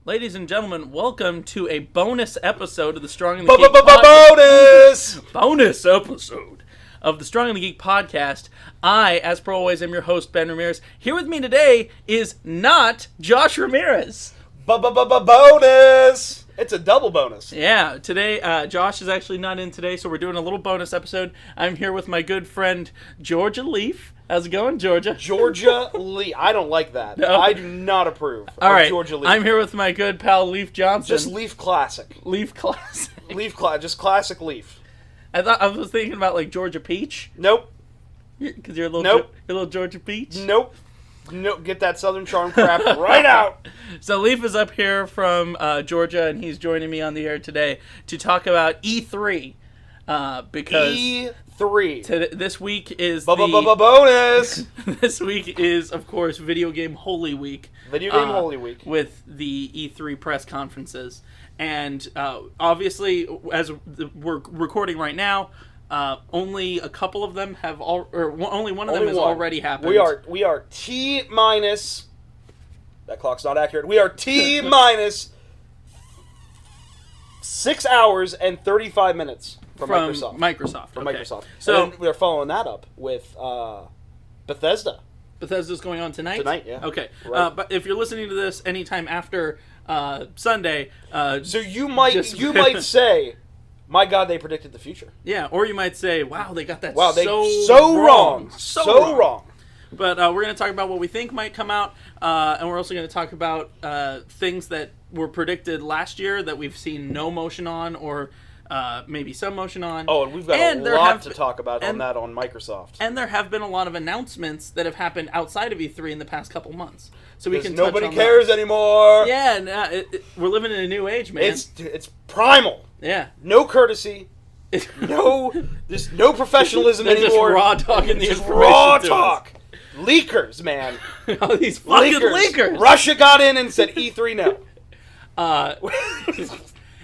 Ladies and gentlemen, welcome to a bonus episode of the Strong and the Geek Bonus! Bonus episode of the Strong and the Geek podcast. I, as per always, am your host, Ben Ramirez. Here with me today is not Josh Ramirez. Bonus! It's a double bonus. Yeah, today, Josh is actually not in today, so we're doing a little bonus episode. I'm here with my good friend, Georgia Leif. How's it going, Georgia? Georgia Leif. I don't like that. No. I do not approve All right, Georgia Leif. I'm here with my good pal, Leif Johnson. Just Leif Classic. Leif Classic. Just classic Leif. I was thinking about, like, Georgia Peach. Nope. Because you're a little, Nope. you're a little Georgia Peach. Nope. Get that Southern Charm crap right out. So Leif is up here from Georgia, and he's joining me on the air today to talk about E3. Because E3. This week is Bonus. This week is, of course, Video Game Holy Week. Video Game Holy Week. With the E3 press conferences. And obviously, as we're recording right now, only a couple of them have only one of them has already happened. We are T minus. That clock's not accurate. We are T minus 6 hours and 35 minutes from Microsoft. Microsoft. So and we're following that up with Bethesda. Bethesda's going on tonight? Tonight, yeah. Okay. Right. But if you're listening to this anytime after Sunday... so you might say, my God, they predicted the future. Yeah, or you might say, wow, they got that so wrong. So wrong. But we're going to talk about what we think might come out, and we're also going to talk about things that were predicted last year that we've seen no motion on, or maybe some motion on. Oh, and we've got a lot to talk about on Microsoft. And there have been a lot of announcements that have happened outside of E3 in the past couple months. So we can nobody cares anymore. Yeah, and, we're living in a new age, man. It's primal. Yeah. No courtesy. There's no professionalism anymore. Just raw talking the just information raw to talk. Leakers, man. All these fucking leakers. Russia got in and said E3 no.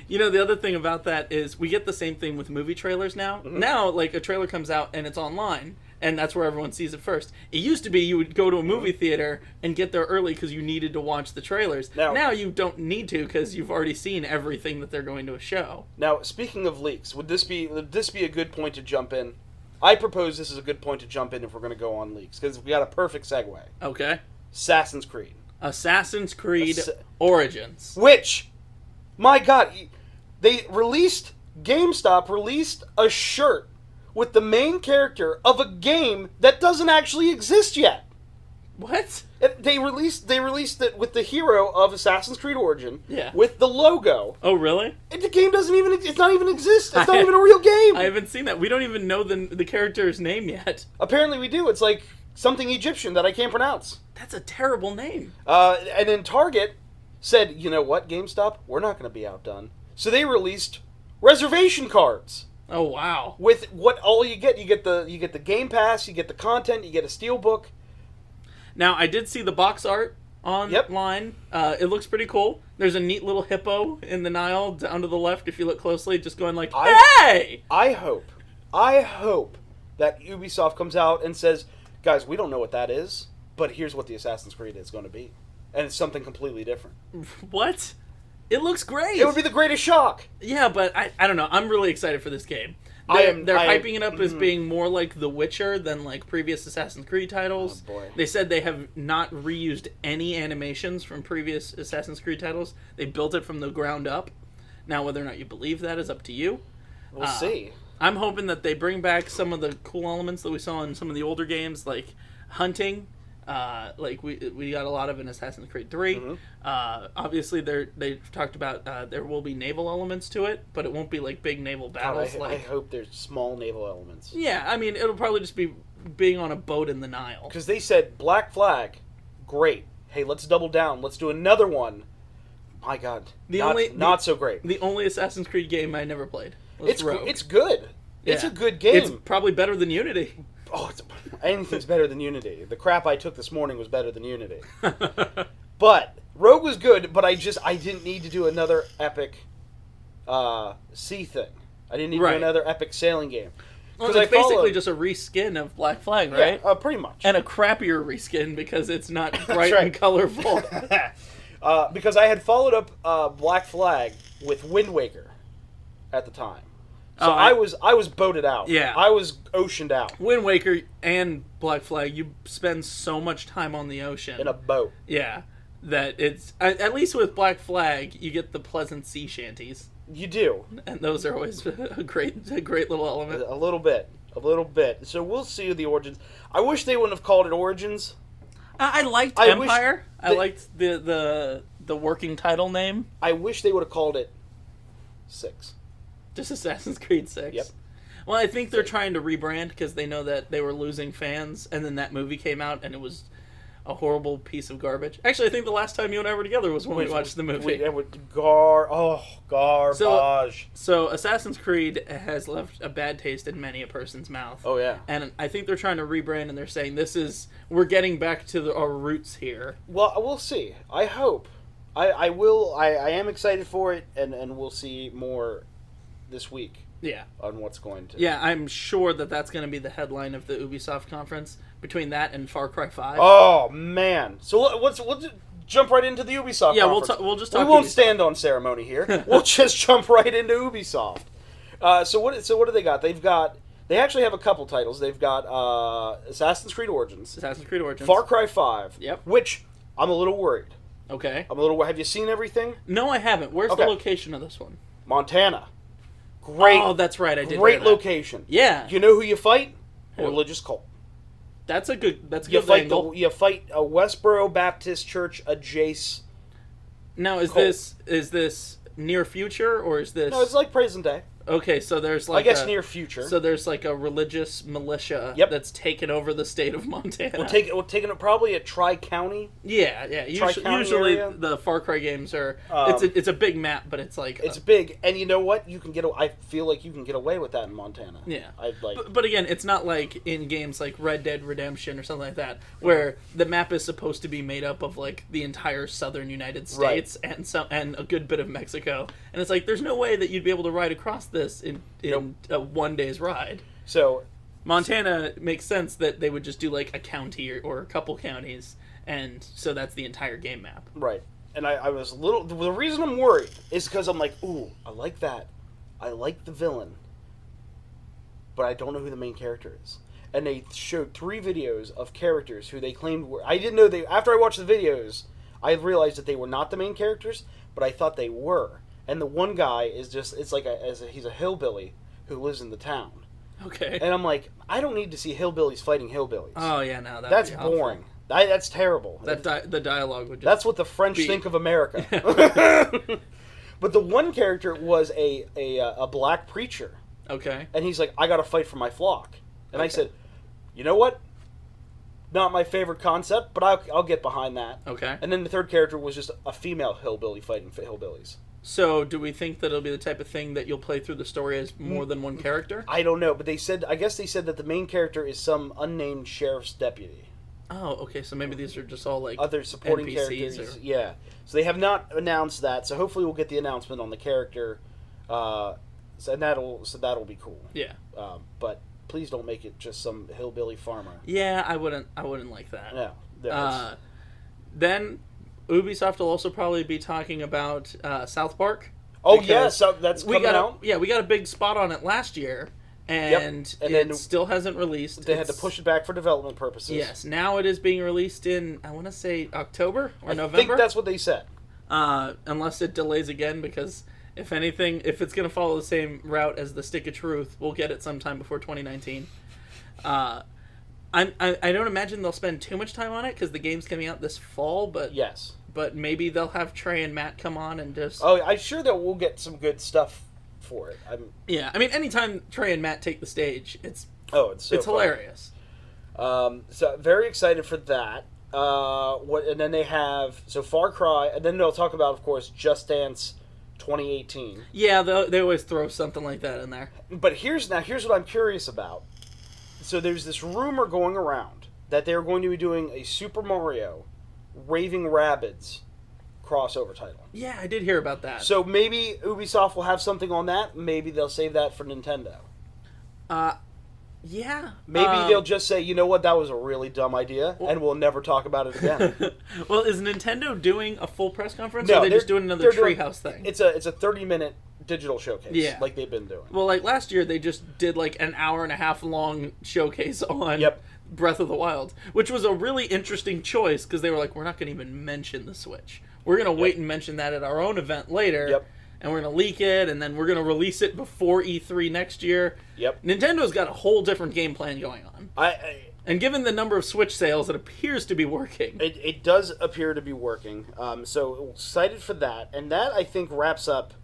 You know, the other thing about that is we get the same thing with movie trailers now. Mm-hmm. Now, like, a trailer comes out and it's online, and that's where everyone sees it first. It used to be you would go to a movie theater and get there early because you needed to watch the trailers. Now you don't need to because you've already seen everything that they're going to show. Now, speaking of leaks, would this be a good point to jump in? I propose this is a good point to jump in if we're going to go on leaks, because we got a perfect segue. Okay. Assassin's Creed Origins. Which, my God, GameStop released a shirt with the main character of a game that doesn't actually exist yet. What? They released it with the hero of Assassin's Creed Origin. Yeah. With the logo. Oh, really? The game doesn't even. It's not even exist. It's not even a real game. I haven't seen that. We don't even know the character's name yet. Apparently, we do. It's like something Egyptian that I can't pronounce. That's a terrible name. And then Target said, "You know what, GameStop? We're not going to be outdone." So they released reservation cards. Oh, wow. With what all you get the Game Pass, you get the content, you get a steelbook. Now, I did see the box art online. It looks pretty cool. There's a neat little hippo in the Nile down to the left if you look closely, just going like, hey! I hope that Ubisoft comes out and says, guys, we don't know what that is, but here's what the Assassin's Creed is going to be. And it's something completely different. What? It looks great. It would be the greatest shock. Yeah, but I don't know. I'm really excited for this game. They're hyping it up as being more like The Witcher than like previous Assassin's Creed titles. Oh, boy. They said they have not reused any animations from previous Assassin's Creed titles. They built it from the ground up. Now, whether or not you believe that is up to you. We'll see. I'm hoping that they bring back some of the cool elements that we saw in some of the older games, like hunting. Like we got a lot of in Assassin's Creed 3. Mm-hmm. Obviously, they've talked about there will be naval elements to it, but it won't be like big naval battles. I hope there's small naval elements. Yeah, I mean, it'll probably just be being on a boat in the Nile. Because they said, Black Flag, great. Hey, let's double down. Let's do another one. My God, not so great. The only Assassin's Creed game I never played was it's Rogue. It's good. Yeah. It's a good game. It's probably better than Unity. Oh, anything's better than Unity. The crap I took this morning was better than Unity. But Rogue was good, but I didn't need to do another epic sea thing. I didn't need to do another epic sailing game. Well, it's basically just a reskin of Black Flag, right? Yeah, pretty much. And a crappier reskin because it's not bright and colorful. Because I had followed up Black Flag with Wind Waker at the time. So I was boated out. Yeah. I was oceaned out. Wind Waker and Black Flag, you spend so much time on the ocean. In a boat. Yeah. That it's... At least with Black Flag, you get the pleasant sea shanties. You do. And those are always a great little element. A little bit. So we'll see the Origins. I wish they wouldn't have called it Origins. I liked Empire. I liked the working title name. I wish they would have called it 6. Just Assassin's Creed 6. Yep. Well, I think they're trying to rebrand because they know that they were losing fans, and then that movie came out, and it was a horrible piece of garbage. Actually, I think the last time you and I were together was when we watched the movie. Garbage. So Assassin's Creed has left a bad taste in many a person's mouth. Oh, yeah. And I think they're trying to rebrand, and they're saying we're getting back to our roots here. Well, we'll see. I hope. I will. I am excited for it, and we'll see more this week. Yeah. On what's going to. Yeah, I'm sure that's going to be the headline of the Ubisoft conference, between that and Far Cry 5. Oh, man. So let's jump right into the Ubisoft conference. We'll just talk We won't Ubisoft. stand on ceremony here. We'll just jump right into Ubisoft. So what do they got? They actually have a couple titles. They've got Assassin's Creed Origins. Far Cry 5. Yep. Which I'm a little worried. Okay. Have you seen everything? No, I haven't. Where's the location of this one? Montana. Great. Oh, that's right. I did. Great location. Yeah. You know who you fight? A Who? religious cult. That's a good angle. You fight a Westboro Baptist Church adjacent. Now, is this near future or is this? No, it's like present day. Okay, so there's like near future. So there's like a religious militia that's taken over the state of Montana. We're taking it probably at Tri-County. Yeah. Usually the Far Cry games are it's a big map, but it's like it's big, and you know what? I feel like you can get away with that in Montana. Yeah, But again, it's not like in games like Red Dead Redemption or something like that, where the map is supposed to be made up of like the entire southern United States and a good bit of Mexico, and it's like there's no way that you'd be able to ride across this in a 1 day's ride. So Montana makes sense that they would just do like a county or a couple counties, and so that's the entire game map. Right. And I was a little... The reason I'm worried is because I'm like, ooh, I like that. I like the villain. But I don't know who the main character is. And they showed 3 videos of characters who they claimed were... I didn't know they... After I watched the videos, I realized that they were not the main characters, but I thought they were. And the one guy is just... It's like he's a hillbilly who lives in the town. Okay. And I'm like, I don't need to see hillbillies fighting hillbillies. Oh, yeah, no. That's boring. That's terrible. The dialogue would just That's what the French think of America. But the one character was a black preacher. Okay. And he's like, I got to fight for my flock. And I said, you know what? Not my favorite concept, but I'll get behind that. Okay. And then the third character was just a female hillbilly fighting for hillbillies. So, do we think that it'll be the type of thing that you'll play through the story as more than one character? I don't know, but I guess they said that the main character is some unnamed sheriff's deputy. Oh, okay, so maybe these are just all like other supporting NPCs characters. Yeah. So they have not announced that, so hopefully we'll get the announcement on the character. So that'll be cool. Yeah. But please don't make it just some hillbilly farmer. Yeah, I wouldn't like that. No. Then Ubisoft will also probably be talking about South Park. Oh yeah, so that's coming out. Yeah, we got a big spot on it last year, and it still hasn't released. They had to push it back for development purposes. Yes, now it is being released in, I want to say, October or November. I think that's what they said. Unless it delays again, because if anything, if it's going to follow the same route as the Stick of Truth, we'll get it sometime before 2019. I don't imagine they'll spend too much time on it because the game's coming out this fall, but yes. But maybe they'll have Trey and Matt come on and just... Oh, I'm sure that we'll get some good stuff for it. Yeah, I mean, anytime Trey and Matt take the stage, it's hilarious. So very excited for that. And then they have Far Cry, and then they'll talk about, of course, Just Dance 2018. Yeah, they always throw something like that in there. But here's what I'm curious about. So there's this rumor going around that they're going to be doing a Super Mario Raving Rabbids crossover title. Yeah, I did hear about that. So maybe Ubisoft will have something on that. Maybe they'll save that for Nintendo. Yeah. Maybe they'll just say, you know what, that was a really dumb idea, and we'll never talk about it again. Well, is Nintendo doing a full press conference, No, or are they just doing another Treehouse thing? It's a 30-minute digital showcase, Yeah. like they've been doing. Well, like last year, they just did like an hour and a half long showcase on Breath of the Wild, which was a really interesting choice because they were like, we're not going to even mention the Switch. We're going to wait and mention that at our own event later. Yep. And we're going to leak it, and then we're going to release it before E3 next year. Yep. Nintendo's got a whole different game plan going on. And given the number of Switch sales, it appears to be working. It does appear to be working. So excited for that. And that, I think, wraps up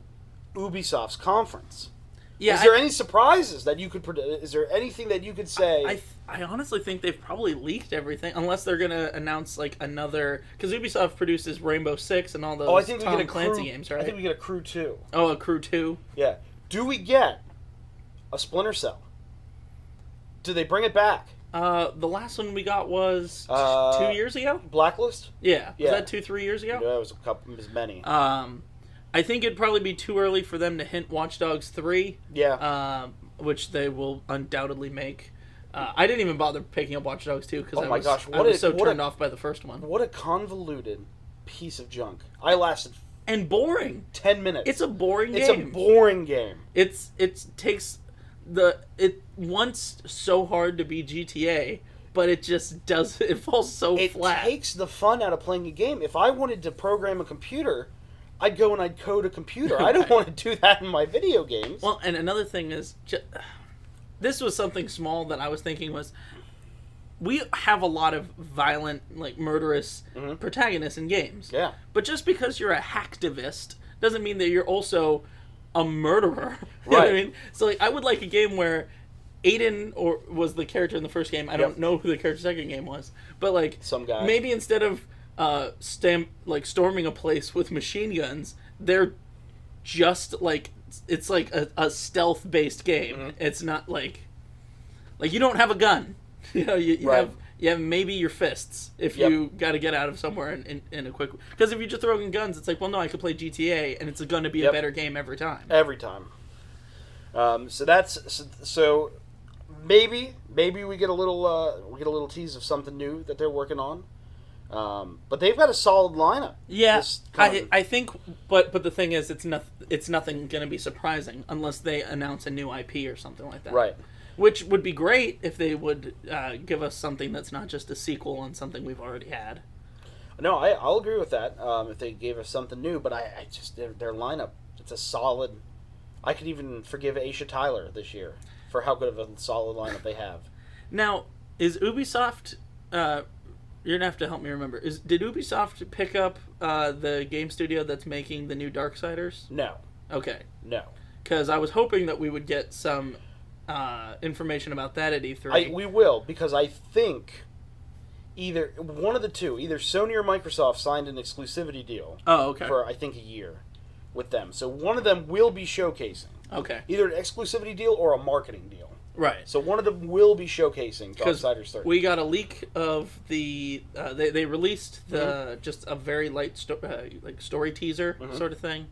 Ubisoft's conference. Yeah, is there any surprises that you could predict? Is there anything that you could say? I honestly think they've probably leaked everything, unless they're going to announce like another... Because Ubisoft produces Rainbow Six and all those Tom Clancy games, right? I think we get a Crew 2. Oh, a Crew 2? Yeah. Do we get a Splinter Cell? Do they bring it back? The last one we got was 2 years ago? Blacklist? Yeah. Was that 3 years ago? Yeah, it was many. I think it'd probably be too early for them to hint Watch Dogs 3. Yeah. Which they will undoubtedly make. I didn't even bother picking up Watch Dogs 2 because I was so turned off by the first one. What a convoluted piece of junk. I lasted... And boring. 10 minutes. It's a boring game. It's a boring game. It wants so hard to be GTA, but it just does. It falls so flat. It takes the fun out of playing a game. If I wanted to program a computer, I'd go and I'd code a computer. I don't want to do that in my video games. Well, and another thing is, this was something small that I was thinking was, we have a lot of violent, like murderous protagonists in games. Yeah. But just because you're a hacktivist doesn't mean that you're also a murderer. You know Right. what I mean? So like, I would like a game where Aiden was the character in the first game. I don't know who the character in the second game was, but like some guy. Maybe instead of storming a place with machine guns, they're just like it's like a stealth based game. It's not like you don't have a gun. You know, you have maybe your fists if you got to get out of somewhere in a quick... Because if you just throw in guns, it's like, well, no, I could play GTA, and it's going to be a better game every time. Every time. So maybe we get a little tease of something new that they're working on. But they've got a solid lineup. Yeah, I think, but the thing is, it's nothing going to be surprising unless they announce a new IP or something like that. Right. Which would be great if they would give us something that's not just a sequel on something we've already had. No, I'll agree with that. If they gave us something new, but I just their lineup, it's a solid. I could even forgive Aisha Tyler this year for how good of a solid lineup they have. Now, is Ubisoft? You're gonna have to help me remember. Did Ubisoft pick up the game studio that's making the new Darksiders? No. Okay. No. Because I was hoping that we would get some information about that at E3. We will, because I think either one of the two, either Sony or Microsoft signed an exclusivity deal. Oh, okay. For I think a year with them. So one of them will be showcasing. Okay. Either an exclusivity deal or a marketing deal. Right. So one of them will be showcasing Darksiders 3. We got a leak of the they released just a very light story teaser sort of thing,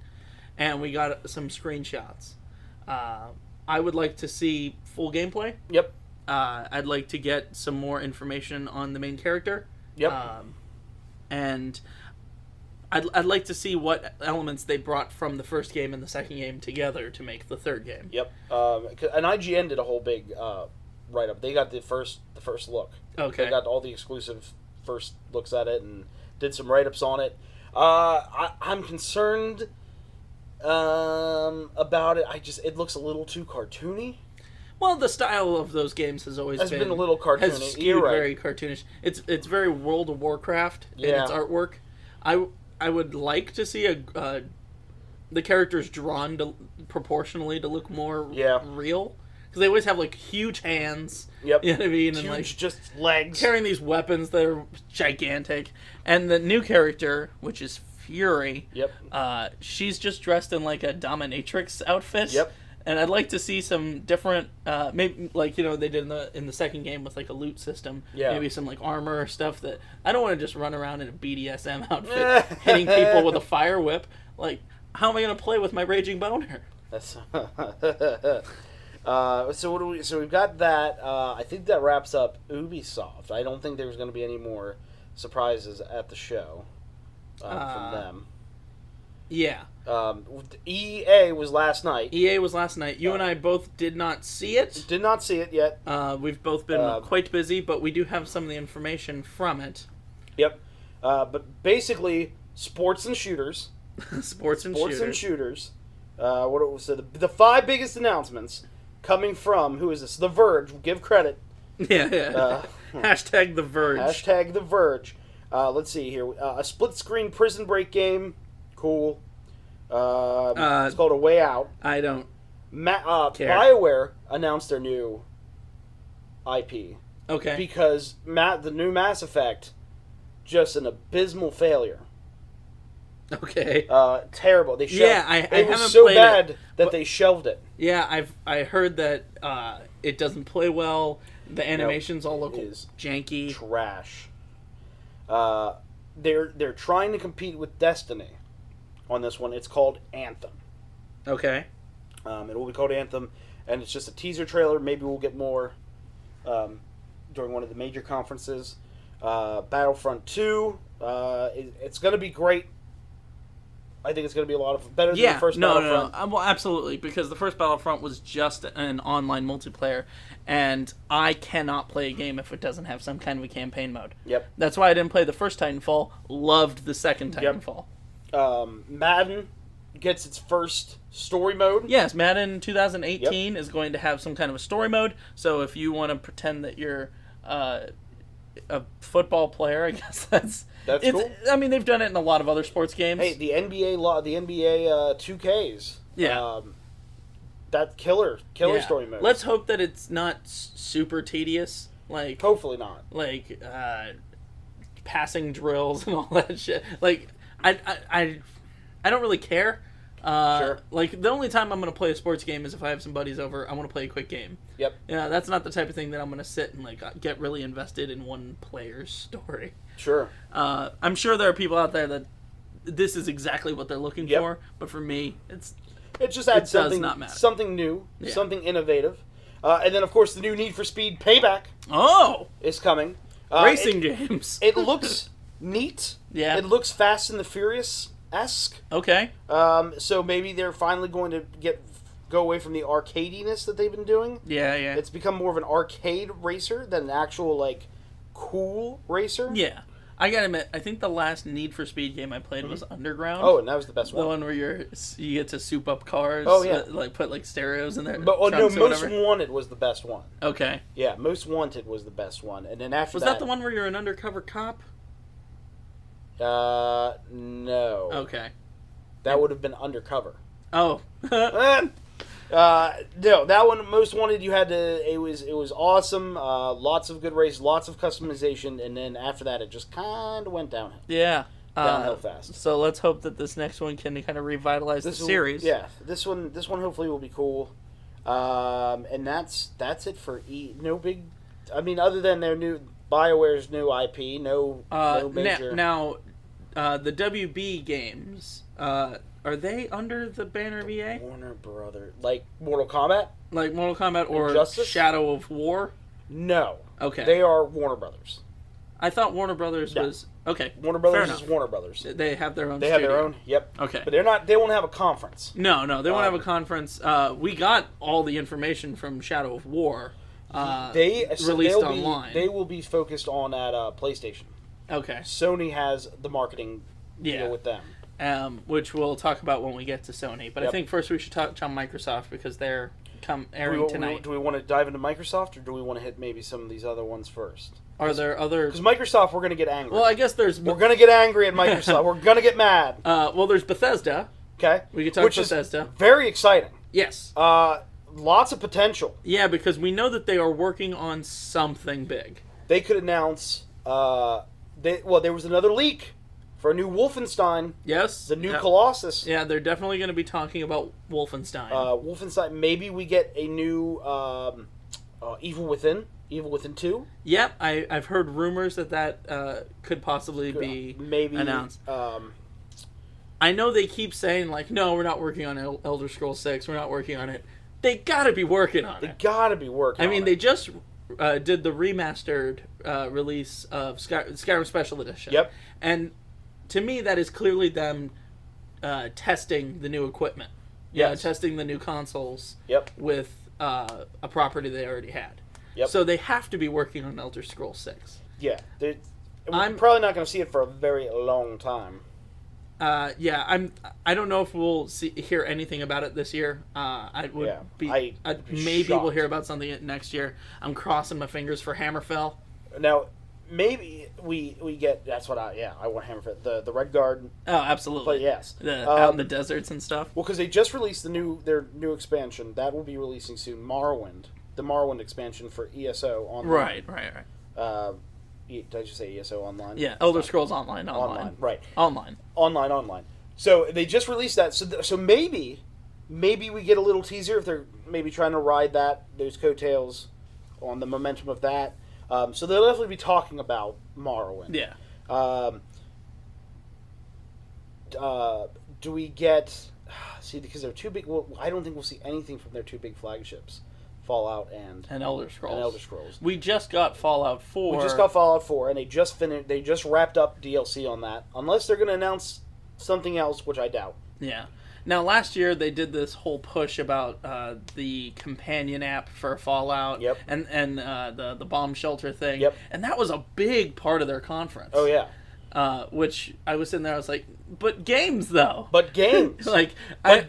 and we got some screenshots. I would like to see full gameplay. Yep. I'd like to get some more information on the main character. Yep. And I'd like to see what elements they brought from the first game and the second game together to make the third game. Yep. And IGN did a whole big write-up. They got the first look. Okay. They got all the exclusive first looks at it and did some write-ups on it. I'm concerned about it. It looks a little too cartoony. Well, the style of those games has always been a little cartoony. Has skewed very cartoonish. It's very World of Warcraft in its artwork. I would like to see the characters drawn proportionally to look more real, because they always have like huge hands. Yep. You know what I mean? Huge, and like just legs carrying these weapons that are gigantic. And the new character, which is Fury. Yep. She's just dressed in like a dominatrix outfit. Yep. And I'd like to see some different, maybe like they did in the second game with like a loot system. Yeah. Maybe some like armor or stuff that I don't want to just run around in a BDSM outfit hitting people with a fire whip. Like, how am I going to play with my raging boner? That's So what do we? So we've got that. I think that wraps up Ubisoft. I don't think there's going to be any more surprises at the show from them. Yeah. EA was last night. EA was last night. You and I both did not see it. Did not see it yet. We've both been quite busy, but we do have some of the information from it. Yep. But basically, sports and shooters. Sports and shooters. What it was, so the 5 biggest announcements coming from, who is this? The Verge. Give credit. Yeah. Hashtag The Verge. Hashtag The Verge. Let's see here. A split-screen Prison Break game. Cool. It's called A Way Out. I don't care. BioWare announced their new IP. Okay. Because the new Mass Effect, just an abysmal failure. Okay. Terrible. They shelved. Yeah, I it was haven't so played bad it, that they shelved it. Yeah, I heard that it doesn't play well. The animations all look janky. Trash. They're trying to compete with Destiny on this one. It's called Anthem. Okay. It will be called Anthem, and it's just a teaser trailer. Maybe we'll get more during one of the major conferences. Battlefront 2. It's going to be great. I think it's going to be a lot of better than the first Battlefront. No. Well, absolutely, because the first Battlefront was just an online multiplayer, and I cannot play a game if it doesn't have some kind of a campaign mode. Yep. That's why I didn't play the first Titanfall. Loved the second Titanfall. Madden gets its first story mode. Yes, Madden 2018 is going to have some kind of a story mode. So if you want to pretend that you're a football player, I guess that's cool. I mean, they've done it in a lot of other sports games. Hey, the NBA 2Ks. Yeah. That killer story mode. Let's hope that it's not super tedious. Like, hopefully not. Like passing drills and all that shit. Like, I don't really care. Sure. Like, the only time I'm going to play a sports game is if I have some buddies over. I want to play a quick game. Yep. Yeah, that's not the type of thing that I'm going to sit and like get really invested in one player's story. Sure. I'm sure there are people out there that this is exactly what they're looking for, but for me, it just adds something new, something innovative, and then of course the new Need for Speed Payback. Is coming. Racing games. It looks neat. Yeah. It looks Fast and the Furious-esque. Okay. So maybe they're finally going to go away from the arcadiness that they've been doing. Yeah. It's become more of an arcade racer than an actual like cool racer. Yeah. I gotta admit, I think the last Need for Speed game I played was Underground. Oh, and that was the best one. The one where you get to soup up cars. Oh, yeah. Like put like stereos in there. But Most Wanted was the best one. Okay. Yeah, Most Wanted was the best one, and then after was that the one where you're an undercover cop? No. Okay. That would have been Undercover. Oh. No, that one, Most Wanted, you had to. It was awesome. Lots of good races, lots of customization, and then after that, it just kind of went downhill. Yeah. Downhill fast. So let's hope that this next one can kind of revitalize the series. Yeah, this one hopefully will be cool. And that's it for No big. I mean, other than their new BioWare's new IP, no major. Now, the WB games. Are they under the banner of EA? Warner Brothers. Like Mortal Kombat? Like Mortal Kombat or Injustice? Shadow of War? No. Okay. They are Warner Brothers. I thought Warner Brothers was... Okay. Warner Brothers is Warner Brothers. They have their own They have their own, yep. Okay. But they won't have a conference. No, they won't have a conference. We got all the information from Shadow of War released online. They will be focused on at PlayStation. Okay. Sony has the marketing deal with them. Which we'll talk about when we get to Sony. But I think first we should touch on Microsoft because they're airing tonight. Do we want to dive into Microsoft, or do we want to hit maybe some of these other ones first? Are there other... Because Microsoft, we're going to get angry. Well, I guess we're going to get angry at Microsoft. We're going to get mad. Well, there's Bethesda. Okay. We can talk Bethesda. Is very exciting. Yes. Lots of potential. Yeah, because we know that they are working on something big. They could announce... there was another leak for a new Wolfenstein. Yes. The new Colossus. Yeah, they're definitely going to be talking about Wolfenstein. Wolfenstein. Maybe we get a new Evil Within. Evil Within 2. Yep, I've heard rumors that could possibly be announced. I know they keep saying, like, no, we're not working on Elder Scrolls 6. We're not working on it. They gotta be working on They it. gotta be working I on mean, it. they just did the remastered release of Skyrim Special Edition. Yep. And to me, that is clearly them testing the new equipment. Yes. Testing the new consoles Yep. with a property they already had. Yep. So they have to be working on Elder Scrolls 6. Yeah. We're I'm- probably not going to see it for a very long time. I don't know if we'll hear anything about it this year. I'd be maybe shocked. we'll hear about something next year. I'm crossing my fingers for Hammerfell. Now, maybe we get... That's what I want Hammerfell. The Red Guard. Oh, absolutely. But yes. Out in the deserts and stuff. Well, because they just released their new expansion. That will be releasing soon. Morrowind. The Morrowind expansion for ESO Online. Right. Did I just say ESO Online? Yeah, Elder Scrolls Online. Right. Online. So they just released that. So maybe we get a little teaser if they're maybe trying to ride those coattails on the momentum of that. So they'll definitely be talking about Morrowind. Yeah. Do we get... See, because they're too big... Well, I don't think we'll see anything from their two big flagships. Fallout and Elder Scrolls. We just got Fallout 4. We just got Fallout 4, and they just wrapped up DLC on that. Unless they're going to announce something else, which I doubt. Yeah. Now, last year they did this whole push about the companion app for Fallout. Yep. And the bomb shelter thing. Yep. And that was a big part of their conference. Oh, yeah. Which I was sitting there, I was like, but games, though. But games.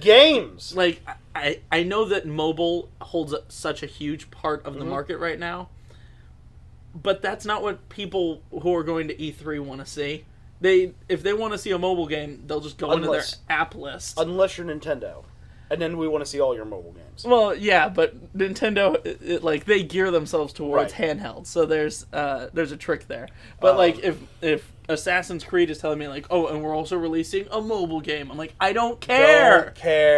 games. Like, I know that mobile holds such a huge part of the market right now, but that's not what people who are going to E3 want to see. If they want to see a mobile game, they'll just go into their app list. Unless you're Nintendo. And then we want to see all your mobile games. Well, yeah, but Nintendo, they gear themselves towards handheld, so there's a trick there. But if Assassin's Creed is telling me and we're also releasing a mobile game, I'm like, I don't care.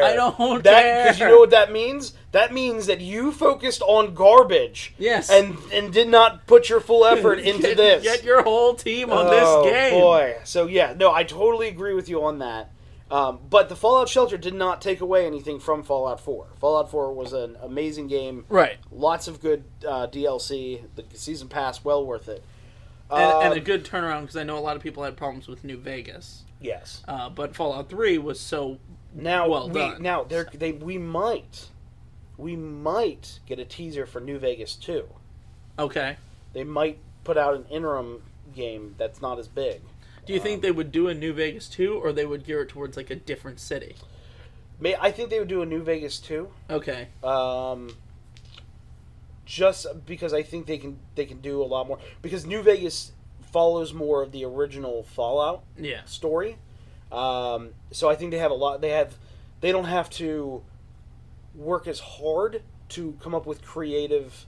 I don't care. Because you know what that means? That means that you focused on garbage. Yes. And did not put your full effort into this. Get your whole team on this game. Oh boy. So yeah, no, I totally agree with you on that. But the Fallout Shelter did not take away anything from Fallout 4. Fallout 4 was an amazing game. Right. Lots of good DLC. The season pass, well worth it. And a good turnaround, because I know a lot of people had problems with New Vegas. Yes. But Fallout 3 was so well done. Now, we might get a teaser for New Vegas 2. Okay. They might put out an interim game that's not as big. Do you think they would do a New Vegas 2, or they would gear it towards a different city? I think they would do a New Vegas 2. Okay. Just because I think they can do a lot more, because New Vegas follows more of the original Fallout story. So I think they have a lot. They don't have to work as hard to come up with creative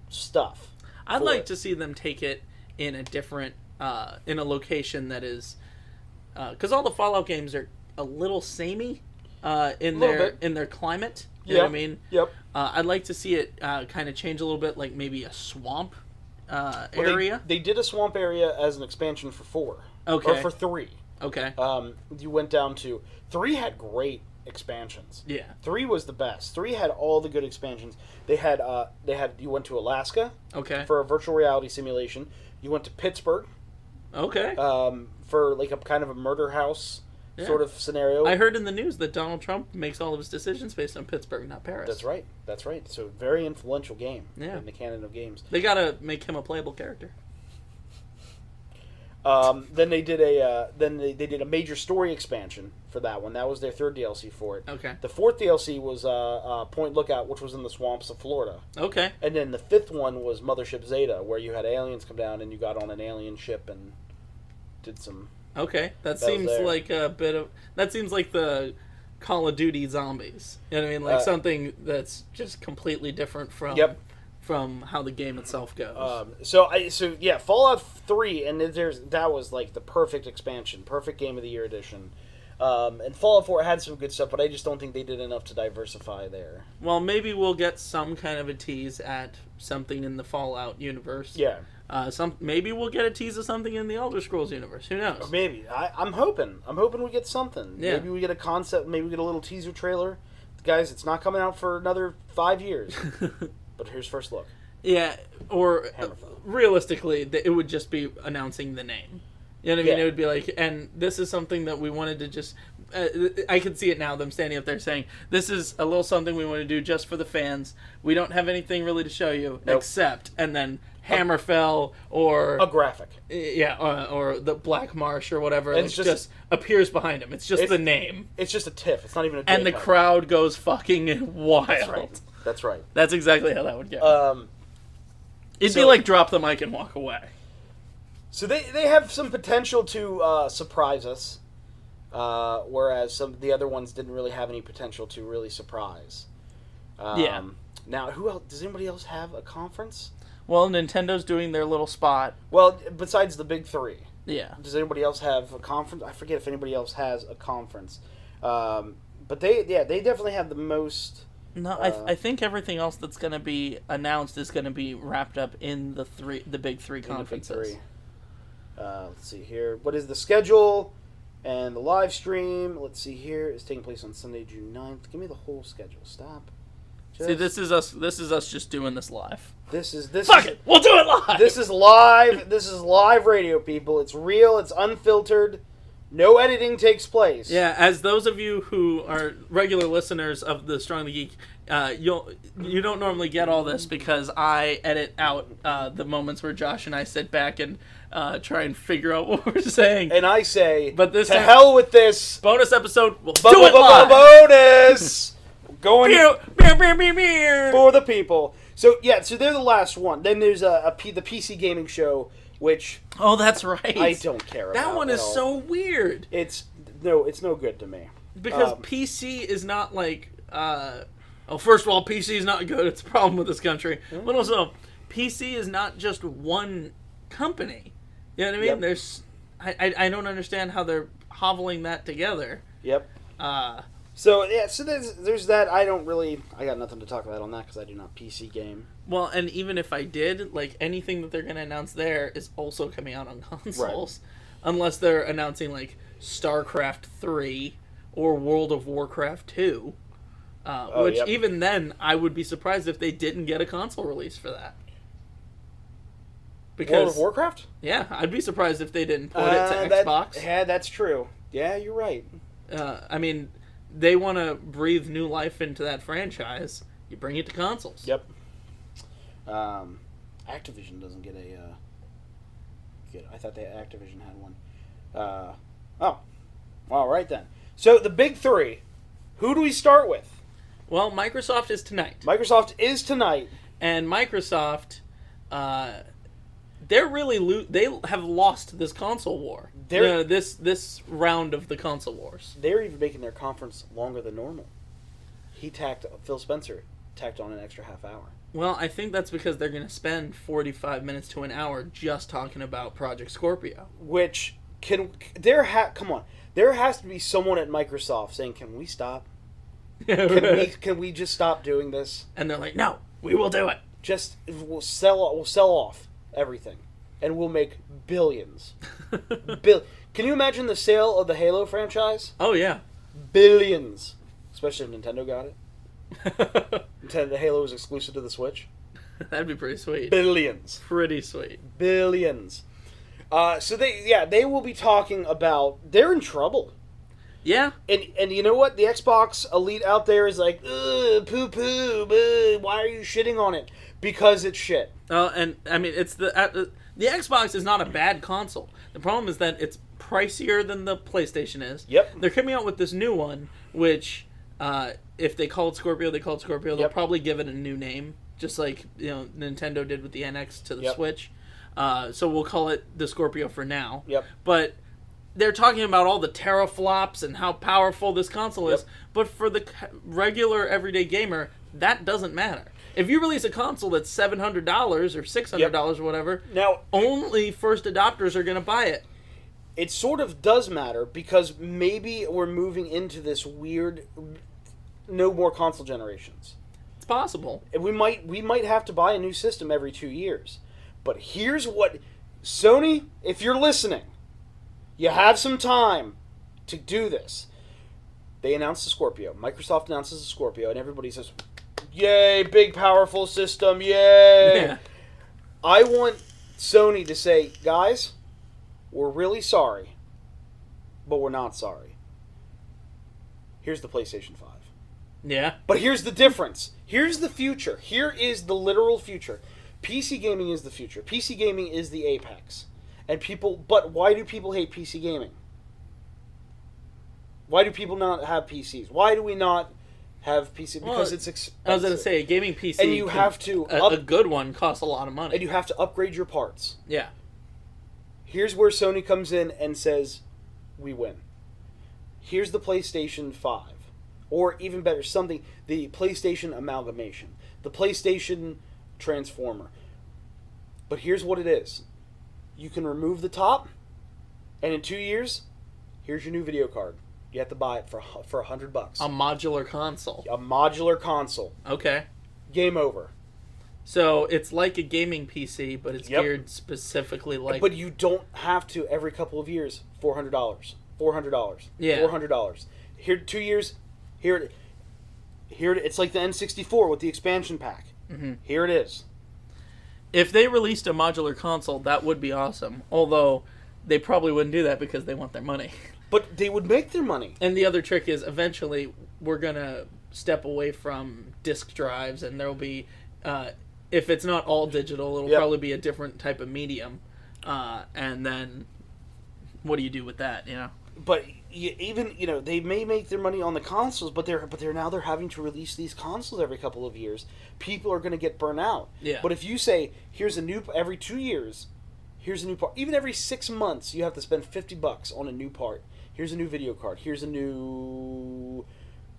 stuff. I'd like to see them take it in a different in a location that is because all the Fallout games are a little samey in their climate. You know what I mean? Yep. I'd like to see it kind of change a little bit, like maybe a swamp area. They did a swamp area as an expansion for 4. Okay. Or for 3. Okay. You went down to 3 had great expansions. Yeah. 3 was the best. 3 had all the good expansions. They had you went to Alaska. Okay. For a virtual reality simulation. You went to Pittsburgh. Okay. For a kind of a murder house sort of scenario. I heard in the news that Donald Trump makes all of his decisions based on Pittsburgh, not Paris. That's right. So very influential game in the canon of games. They gotta make him a playable character. Then they did a major story expansion for that one. That was their 3rd DLC for it. Okay. The 4th DLC was Point Lookout, which was in the swamps of Florida. Okay. And then the 5th one was Mothership Zeta, where you had aliens come down and you got on an alien ship and did some. Okay, that seems like a bit of. That seems like the Call of Duty zombies. You know what I mean? Like something that's just completely different from how the game itself goes. Fallout 3, and that was the perfect expansion, perfect Game of the Year edition. And Fallout 4 had some good stuff, but I just don't think they did enough to diversify there. Well, maybe we'll get some kind of a tease at something in the Fallout universe. Yeah. Maybe we'll get a tease of something in the Elder Scrolls universe. Who knows? Maybe. I'm hoping we get something. Yeah. Maybe we get a concept. Maybe we get a little teaser trailer. guys, it's not coming out for another 5 years. But here's first look. Yeah, or Hammerfell. Realistically, it would just be announcing the name. You know what I mean? Yeah. It would be like, and this is something that we wanted to just... I can see it now, them standing up there saying, this is a little something we want to do just for the fans. We don't have anything really to show you, except, and then Hammerfell, or... A graphic. Yeah, or the Black Marsh, or whatever. And It just appears behind him. It's just the name. It's just a tiff. It's not even a And the JPEG. crowd goes fucking wild. That's right. That's exactly how that would go. It'd be like drop the mic and walk away. So they have some potential to surprise us, whereas some of the other ones didn't really have any potential to really surprise. Yeah. Now, who else? Does anybody else have a conference? Well, Nintendo's doing their little spot. Well, besides the big three. Yeah. Does anybody else have a conference? I forget if anybody else has a conference. But they definitely have the most... No, I think everything else that's going to be announced is going to be wrapped up in the big three conferences. Let's see here. What is the schedule and the live stream? Let's see here. It's taking place on Sunday, June 9th. Give me the whole schedule. Stop. See, this is us. This is us just doing this live. Fuck it, we'll do it live. This is live. This is live radio, people. It's real. It's unfiltered. No editing takes place. Yeah, as those of you who are regular listeners of the Strong the Geek, you don't normally get all this because I edit out the moments where Josh and I sit back and try and figure out what we're saying. And I say, but this to hell with this bonus episode. We'll do it live. Bonus. Going for the people. So so they're the last one. Then there's the PC gaming show, which that's right. I don't care about. That one is so weird. It's no good to me. Because PC is not like first of all, PC is not good. It's a problem with this country. Mm-hmm. But also, PC is not just one company. You know what I mean? Yep. There's I don't understand how they're hobbling that together. Yep. So there's that. I got nothing to talk about on that because I do not PC game. Well, and even if I did, like, anything that they're going to announce there is also coming out on consoles. Right. Unless they're announcing, like, StarCraft 3 or World of Warcraft 2. Even then, I would be surprised if they didn't get a console release for that. Because, World of Warcraft? Yeah, I'd be surprised if they didn't port it to Xbox. Yeah, that's true. Yeah, you're right. I mean, they want to breathe new life into that franchise. You bring it to consoles. Yep. Activision doesn't get a... I thought Activision had one. All right then. So the big three. Who do we start with? Well, Microsoft is tonight. And Microsoft, they have lost this console war. This round of the console wars. They're even making their conference longer than normal. Phil Spencer tacked on an extra half hour. Well, I think that's because they're going to spend 45 minutes to an hour just talking about Project Scorpio. Which come on. There has to be someone at Microsoft saying, "Can we stop? Can we just stop doing this?" And they're like, "No, we will do it. We'll sell off everything, and we'll make billions." Can you imagine the sale of the Halo franchise? Oh yeah, billions. Especially if Nintendo got it. The Halo was exclusive to the Switch. That'd be pretty sweet. Billions. Pretty sweet. Billions. So they will be talking about, they're in trouble. Yeah. And you know what? The Xbox Elite out there is like, poo-poo, why are you shitting on it? Because it's shit. And I mean, it's the Xbox is not a bad console. The problem is that it's pricier than the PlayStation is. Yep. They're coming out with this new one, which, if they call it Scorpio, they call it Scorpio. They'll probably give it a new name, just like Nintendo did with the NX to the Switch. So we'll call it the Scorpio for now. Yep. But they're talking about all the teraflops and how powerful this console is. But for the regular everyday gamer, that doesn't matter. If you release a console that's $700 or $600 or whatever, now only first adopters are going to buy it. It sort of does matter because maybe we're moving into this weird no more console generations. It's possible. And we might have to buy a new system every 2 years. But here's what Sony, if you're listening, you have some time to do this. They announced the Scorpio. Microsoft announces the Scorpio, and everybody says, "Yay, big, powerful system, yay!" Yeah. I want Sony to say, "Guys, we're really sorry, but we're not sorry. Here's the PlayStation 5." Yeah. But here's the difference. Here's the future. Here is the literal future. PC gaming is the future. PC gaming is the apex. But why do people hate PC gaming? Why do people not have PCs? Why do we not have PC? Because it's expensive. I was going to say, a gaming PC, and you have to a good one costs a lot of money. And you have to upgrade your parts. Yeah. Here's where Sony comes in and says, we win. Here's the PlayStation 5. Or even better, the PlayStation amalgamation. The PlayStation Transformer. But here's what it is. You can remove the top, and in 2 years, here's your new video card. You have to buy it for $100. A modular console. A modular console. Okay. Game over. So it's like a gaming PC, but it's geared specifically like... But you don't have to every couple of years. $400. $400. Yeah. $400. Here, 2 years... Here, it's like the N64 with the expansion pack. Mm-hmm. Here it is. If they released a modular console, that would be awesome. Although, they probably wouldn't do that because they want their money. But they would make their money. And the other trick is, eventually, we're going to step away from disk drives, and there'll be, if it's not all digital, it'll probably be a different type of medium. And then, what do you do with that, you know? But they may make their money on the consoles, but they're having to release these consoles every couple of years. People are going to get burnt out. Yeah. But if you say every 2 years, here's a new part. Even every 6 months, you have to spend $50 on a new part. Here's a new video card. Here's a new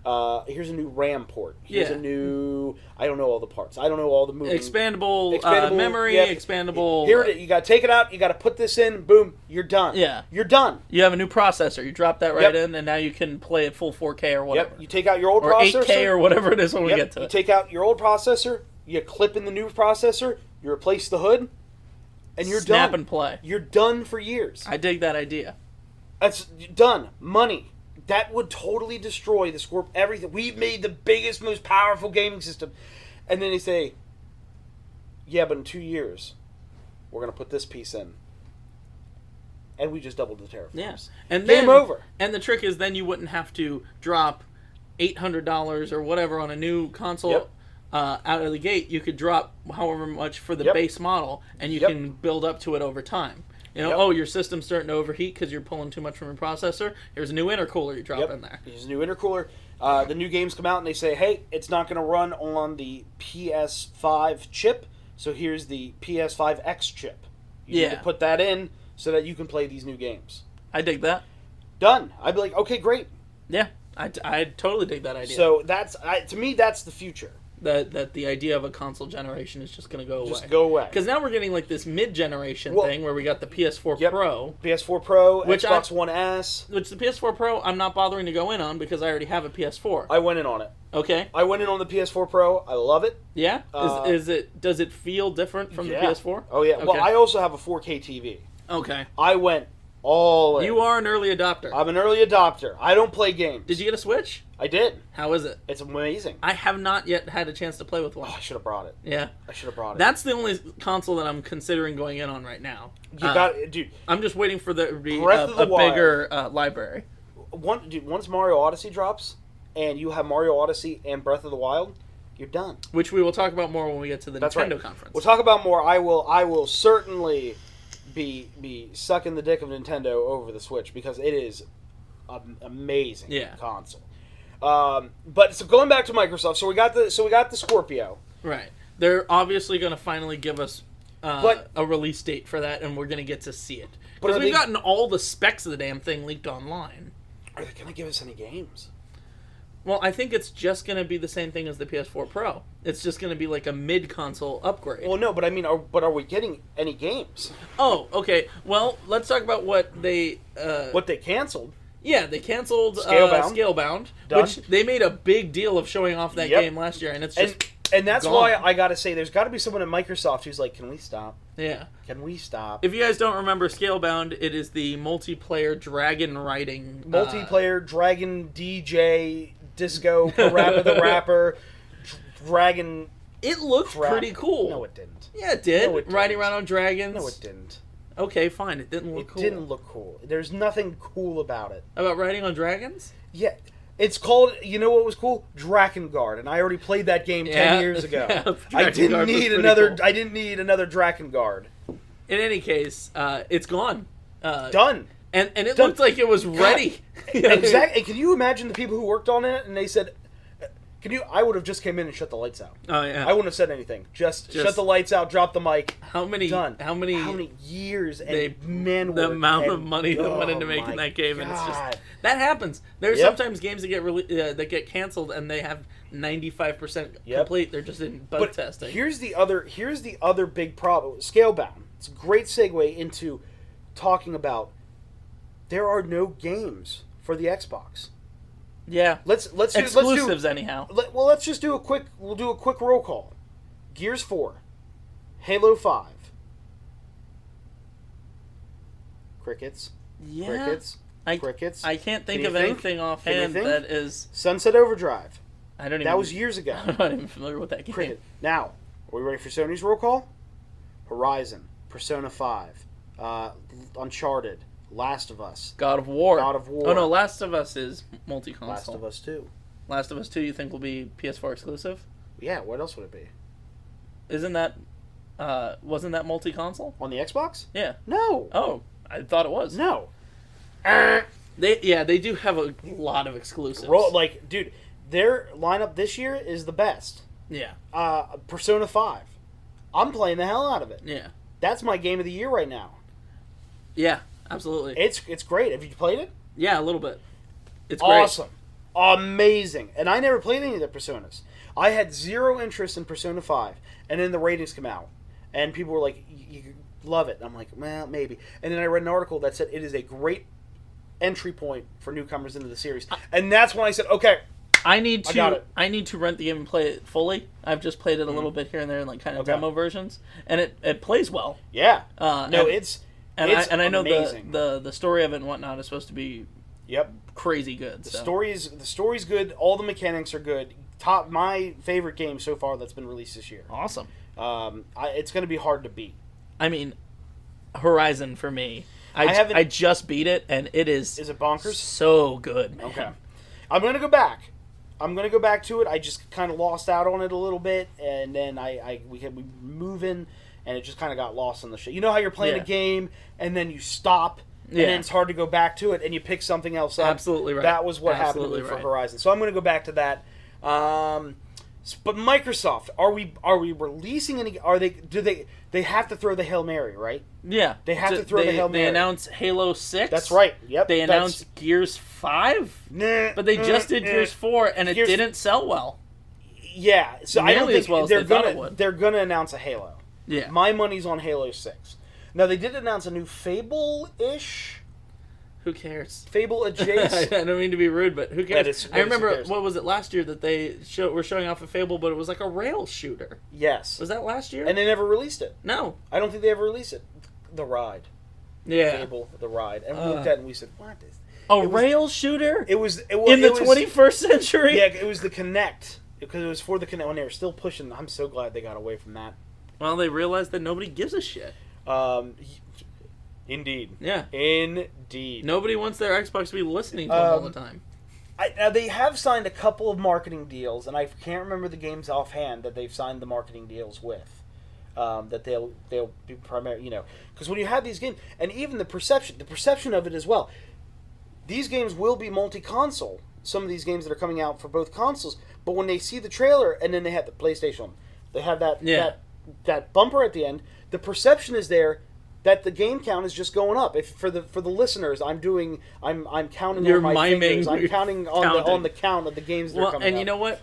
RAM port. Here's a new... I don't know all the parts. I don't know all the moving... Expandable memory, expandable... Here it is. You got to take it out. You got to put this in. Boom. You're done. Yeah. You're done. You have a new processor. You drop that right in, and now you can play it full 4K or whatever. Yep. You take out your old processor. Or 8K or whatever it is when we get to it. You take out your old processor. You clip in the new processor. You replace the hood. And you're done. Snap and play. You're done for years. I dig that idea. That's done. Money. That would totally destroy the Scorp. Everything. We've made the biggest, most powerful gaming system. And then they say, yeah, but in 2 years, we're going to put this piece in. And we just doubled the teraflops. Yeah. And Game over. And the trick is then you wouldn't have to drop $800 or whatever on a new console out of the gate. You could drop however much for the base model, and you can build up to it over time. You know, your system's starting to overheat because you're pulling too much from your processor. Here's a new intercooler you drop in there. Here's a new intercooler. The new games come out and they say, hey, it's not going to run on the PS5 chip, so here's the PS5X chip. You need to put that in so that you can play these new games. I dig that. Done. I'd be like, okay, great. Yeah, I totally dig that idea. So to me, that's the future. That the idea of a console generation is just going to go away. Just go away. Because now we're getting like this mid-generation thing where we got the PS4 Pro. PS4 Pro, Xbox One S. Which the PS4 Pro I'm not bothering to go in on because I already have a PS4. I went in on it. Okay. I went in on the PS4 Pro. I love it. Yeah? Does it feel different from the PS4? Oh, yeah. Okay. Well, I also have a 4K TV. Okay. I went all in. You are an early adopter. I'm an early adopter. I don't play games. Did you get a Switch? I did. How is it? It's amazing. I have not yet had a chance to play with one. Oh, I should have brought it. Yeah. I should have brought it. That's the only console that I'm considering going in on right now. You got it, dude. I'm just waiting for the bigger library. Once Mario Odyssey drops, and you have Mario Odyssey and Breath of the Wild, you're done. Which we will talk about more when we get to the Nintendo conference. We'll talk about more. I will certainly be sucking the dick of Nintendo over the Switch because it is an amazing console. But so going back to Microsoft, so we got the Scorpio. Right. They're obviously going to finally give us a release date for that, and we're going to get to see it. Because we've gotten all the specs of the damn thing leaked online. Are they going to give us any games? Well, I think it's just going to be the same thing as the PS4 Pro. It's just going to be like a mid-console upgrade. Well, no, but I mean, are we getting any games? Oh, okay. Well, let's talk about what they... what they canceled. Yeah, they canceled Scalebound. Scalebound, which they made a big deal of showing off that game last year, and it's just... And that's gone. why I gotta say, there's got to be someone at Microsoft who's like, "Can we stop? Yeah. Can we stop?" If you guys don't remember Scalebound, it is the multiplayer dragon riding Multiplayer Dragon DJ Disco Parappa the Rapper Dragon. It looked pretty cool. No, it didn't. Yeah, it did. No, it Riding didn't. around on dragons. No, it didn't. Okay, fine. It didn't look cool. It didn't look cool. There's nothing cool about it. About riding on dragons? Yeah. It's called, you know what was cool? Drakengard, and I already played that game 10 years ago. Yeah, I didn't Drakengard need was another. pretty cool. I didn't need another Drakengard. In any case, it's gone. Done. And it Done. looked like it was ready. Exactly. And can you imagine the people who worked on it? And they said, "Can you?" I would have just came in and shut the lights out. Oh yeah. I wouldn't have said anything. Just shut the lights out, drop the mic. How many? Done. How many years they- and man the work amount and- of money that went into oh making my that game, and it's God. just that happens. There's Yep. sometimes games that get canceled and they have 95% Yep. complete. They're just in bug But testing. here's the other big problem. Scalebound. It's a great segue into talking about there are no games for the Xbox. Yeah. Let's Exclusives anyhow. let's just do a quick roll call. Gears 4, Halo 5, crickets, Yeah. crickets, I crickets. I can't think Can of you think? anything Can offhand you think? that is. Sunset Overdrive. I don't even. That was years ago. I'm not even familiar with that game. Cricket. Now, are we ready for Sony's roll call? Horizon, Persona 5, Uncharted, Last of Us, God of War. God of War. Oh no, Last of Us is multi-console. Last of Us 2. Last of Us 2, you think will be PS4 exclusive? Yeah, what else would it be? Isn't that? Wasn't that multi-console? On the Xbox? Yeah. No. Oh, I thought it was. No. They do have a lot of exclusives. Dude, their lineup this year is the best. Yeah. Persona 5. I'm playing the hell out of it. Yeah. That's my game of the year right now. Yeah. Absolutely. It's great. Have you played it? Yeah, a little bit. It's great. Awesome. Amazing. And I never played any of the Personas. I had zero interest in Persona 5. And then the ratings come out. And people were like, you love it. And I'm like, well, maybe. And then I read an article that said it is a great entry point for newcomers into the series. And that's when I said, okay, I need got it. to rent the game and play it fully. I've just played it a little bit here and there in like kind of Okay. demo versions. And it plays well. yeah. No, It's I know amazing. the story of it and whatnot is supposed to be Yep. crazy good. The so. story's good. All the mechanics are good. My favorite game so far that's been released this year. Awesome. It's going to be hard to beat. I mean, Horizon for me. haven't- I just beat it and it is. Is it bonkers? So good, man. Okay. I'm going to go back. To it. I just kind of lost out on it a little bit, and then we move in, and it just kind of got lost in the shit. You know how you're playing Yeah. a game, and then you stop, and Yeah. then it's hard to go back to it, and you pick something else up. Absolutely right. That was what Absolutely happened to me right. for Horizon. So I'm going to go back to that. But Microsoft, are we releasing any? They have to throw the Hail Mary, right? Yeah. They have to throw the Hail Mary. They announced Halo 6. That's right. Yep. They announced Gears 5. But they just did Gears 4 and it didn't sell well. Yeah, so I don't Nearly think as well as they're they thought it gonna would. they're gonna announce a Halo. Yeah. My money's on Halo 6. Now they did announce a new Fable-ish, Who cares? Fable I adjacent. don't mean to be rude, but who cares? Who I remember, cares? what was it last year that they were showing off a Fable, but it was like a rail shooter. Yes, Was that last year? and they never released it. No. I don't think they ever released it. The Ride, Yeah. Fable, The Ride, and we looked at it and we said, "What is?" A it was- rail shooter? It was In the 21st century? Yeah, it was the Kinect because it was for the Kinect when they were still pushing. I'm so glad they got away from that. Well, they realized that nobody gives a shit. Indeed. Yeah. Indeed. Nobody wants their Xbox to be listening to them all the time. Now they have signed a couple of marketing deals, and I can't remember the games offhand that they've signed the marketing deals with. That they'll be primary, because when you have these games, and even the perception of it as well. These games will be multi-console. Some of these games that are coming out for both consoles, but when they see the trailer and then they have the PlayStation, they have that bumper at the end. The perception is there that the game count is just going up. If for the listeners, I'm counting You're on my miming, fingers. I'm counting on counting. the count of the games that are coming And out. you know what?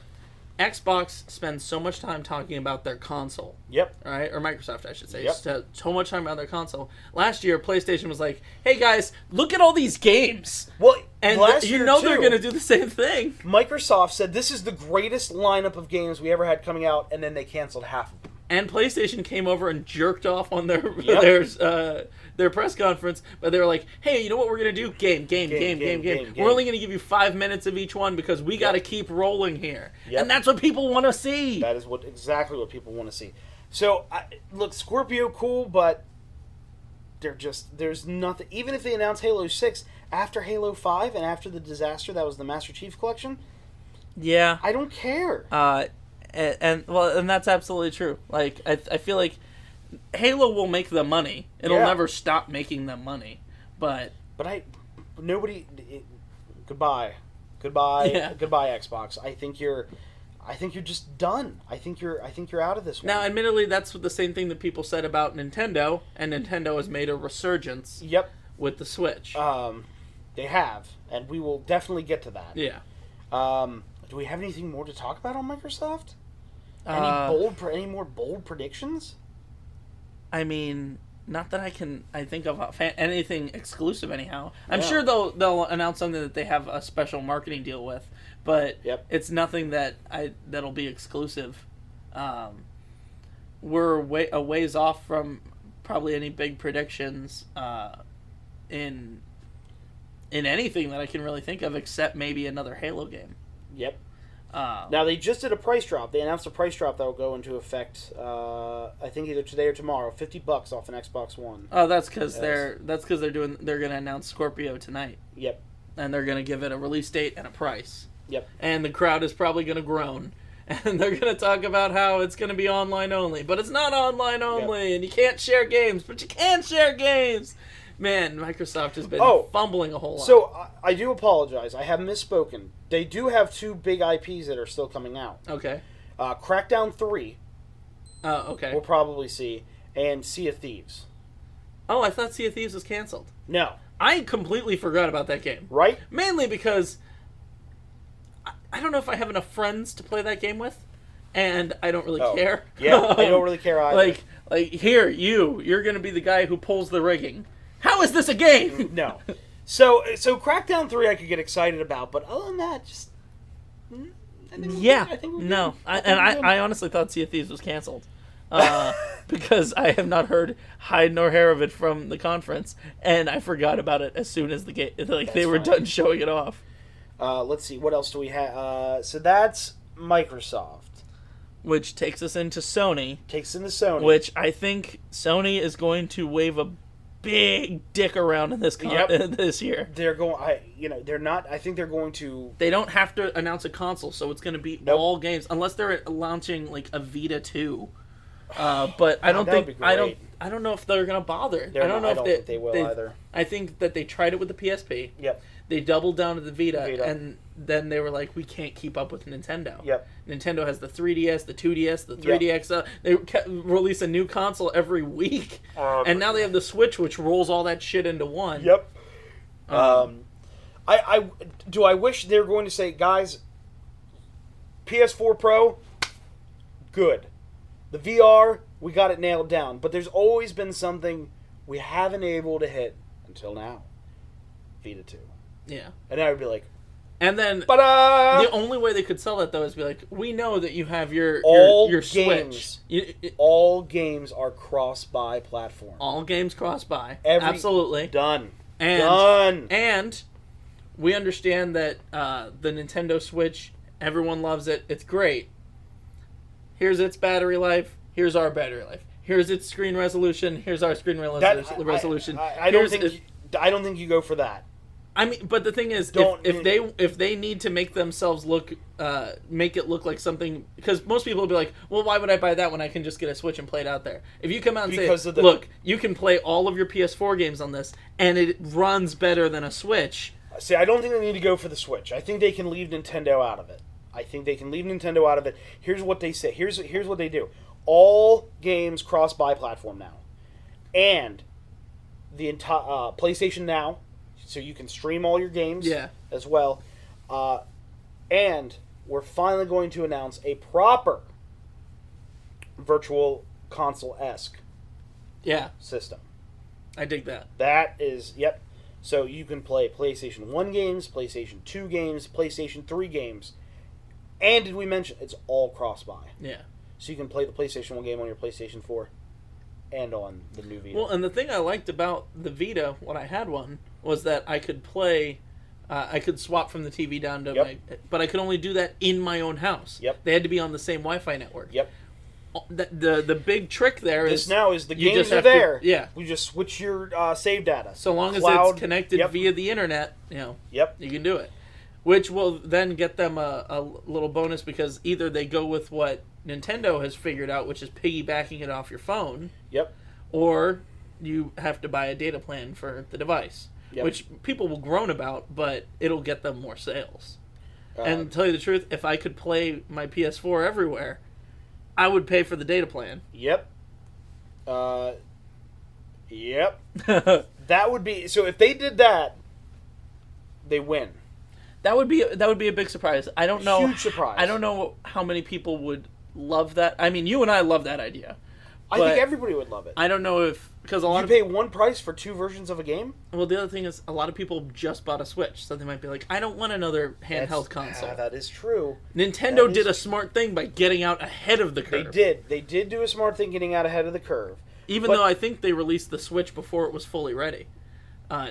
Xbox spends so much time talking about their console. Yep. Right? Or Microsoft, I should say. Yep. So much time about their console. Last year, PlayStation was like, hey guys, look at all these games. Well, And last you year, know too, they're going to do the same thing. Microsoft said this is the greatest lineup of games we ever had coming out, and then they canceled half of them. And PlayStation came over and jerked off on their Yep. their press conference, but they were like, "Hey, you know what we're gonna do? Game. We're only gonna give you 5 minutes of each one because we got to keep rolling here." Yep. And that's what people want to see. That is exactly what people want to see. So, look, Scorpio, cool, but there's nothing. Even if they announce Halo 6 after Halo 5 and after the disaster that was the Master Chief Collection, Yeah. I don't care. And that's absolutely true. Like I feel like Halo will make them money. It'll Yeah. never stop making them money. But Nobody. Goodbye, Yeah. goodbye, Xbox. I think you're just done. I think you're out of this one. now, admittedly, that's the same thing that people said about Nintendo, and Nintendo has made a resurgence Yep. with the Switch. They have, and we will definitely get to that. Yeah. Do we have anything more to talk about on Microsoft? Any more bold predictions? I mean, not that I think of anything exclusive. Anyhow, I'm Yeah. sure they'll announce something that they have a special marketing deal with, but Yep. it's nothing that'll be exclusive. We're a ways off from probably any big predictions in anything that I can really think of, except maybe another Halo game. Yep. Now, they just did a price drop. They announced a price drop that will go into effect, I think either today or tomorrow. $50 off an Xbox One. Oh, that's because Yes. they're going to announce Scorpio tonight, Yep. and they're going to give it a release date and a price. Yep. And the crowd is probably going to groan, and they're going to talk about how it's going to be online only, but it's not online only, and you can't share games, but you can share games. Man, Microsoft has been fumbling a whole lot. So, I do apologize. I have misspoken. They do have 2 big IPs that are still coming out. Okay. Crackdown 3, Okay. we'll probably see, and Sea of Thieves. Oh, I thought Sea of Thieves was canceled. No. I completely forgot about that game. Right? Mainly because I don't know if I have enough friends to play that game with, and I don't really care. Yeah, I don't really care either. Like here, you're going to be the guy who pulls the rigging. How is this a game? No. So Crackdown 3 I could get excited about, but other than that, just... I think we're Yeah. good. I think we're No. good. I honestly thought Sea of Thieves was canceled. Because I have not heard hide nor hair of it from the conference, and I forgot about it as soon as the game, they were fine. done showing it off. Let's see, what else do we have? So that's Microsoft. Which takes us into Sony, Takes in the Sony. which I think Sony is going to wave a big dick around in this this year. They're going... they're not... I think they're going to... They don't have to announce a console, so it's going to be Nope. all games, unless they're launching like a Vita 2. But I don't That would think be I great. don't know if they're going to bother. They're I don't not- know if think they will either. I think that they tried it with the PSP. Yep. They doubled down to the Vita, Vita. and then they were like, we can't keep up with Nintendo. Yep. Nintendo has the 3DS, the 2DS, the 3DX. They release a new console every week, and now they have the Switch, which rolls all that shit into one. Yep. I wish they were going to say, guys, PS4 Pro, good. The VR, we got it nailed down. But there's always been something we haven't able to hit until now. Vita 2. Yeah. And I would be like, And then "Ba-da!" the only way they could sell that though is be like, we know that you have your games. Switch. All games are cross-buy platform. All games cross-buy. Every- Absolutely. Done. And, Done. And we understand that the Nintendo Switch, everyone loves it. It's great. Here's its battery life. Here's our battery life. Here's its screen resolution. Here's our screen resolution. I don't think you go for that. I mean, but the thing is, if they need to make themselves make it look like something, because most people will be like, well, why would I buy that when I can just get a Switch and play it out there? If you come out and say, look, you can play all of your PS4 games on this, and it runs better than a Switch. See, I don't think they need to go for the Switch. I think they can leave Nintendo out of it. Here's what they say. Here's what they do. All games cross-buy platform now, and the entire PlayStation Now, so you can stream all your games. Yeah. As well, and we're finally going to announce a proper virtual console-esque system. I dig that. That is, yep. So you can play PlayStation 1 games, PlayStation 2 games, PlayStation 3 games. And did we mention it's all cross-buy? Yeah. So you can play the PlayStation 1 game on your PlayStation 4 and on the new Vita. Well, and the thing I liked about the Vita when I had one was that I could play, I could swap from the TV down to my, but I could only do that in my own house. Yep. They had to be on the same Wi-Fi network. Yep. The big trick there is the games are there. Yeah. We just switch your save data. So long as Cloud, it's connected via the internet, you can do it. Which will then get them a little bonus because either they go with what Nintendo has figured out, which is piggybacking it off your phone. Yep. Or you have to buy a data plan for the device, which people will groan about, but it'll get them more sales. And to tell you the truth, if I could play my PS4 everywhere, I would pay for the data plan. Yep. Yep. That would be so. If they did that, they win. That would be a big surprise. I don't know. Huge surprise. I don't know how many people would love that. I mean, you and I love that idea. I think everybody would love it. I don't know if because a lot you pay one price for two versions of a game. Well, the other thing is a lot of people just bought a Switch, so they might be like, I don't want another handheld console. That is true. Nintendo did a smart thing by getting out ahead of the curve. They did do a smart thing getting out ahead of the curve. Even though I think they released the Switch before it was fully ready.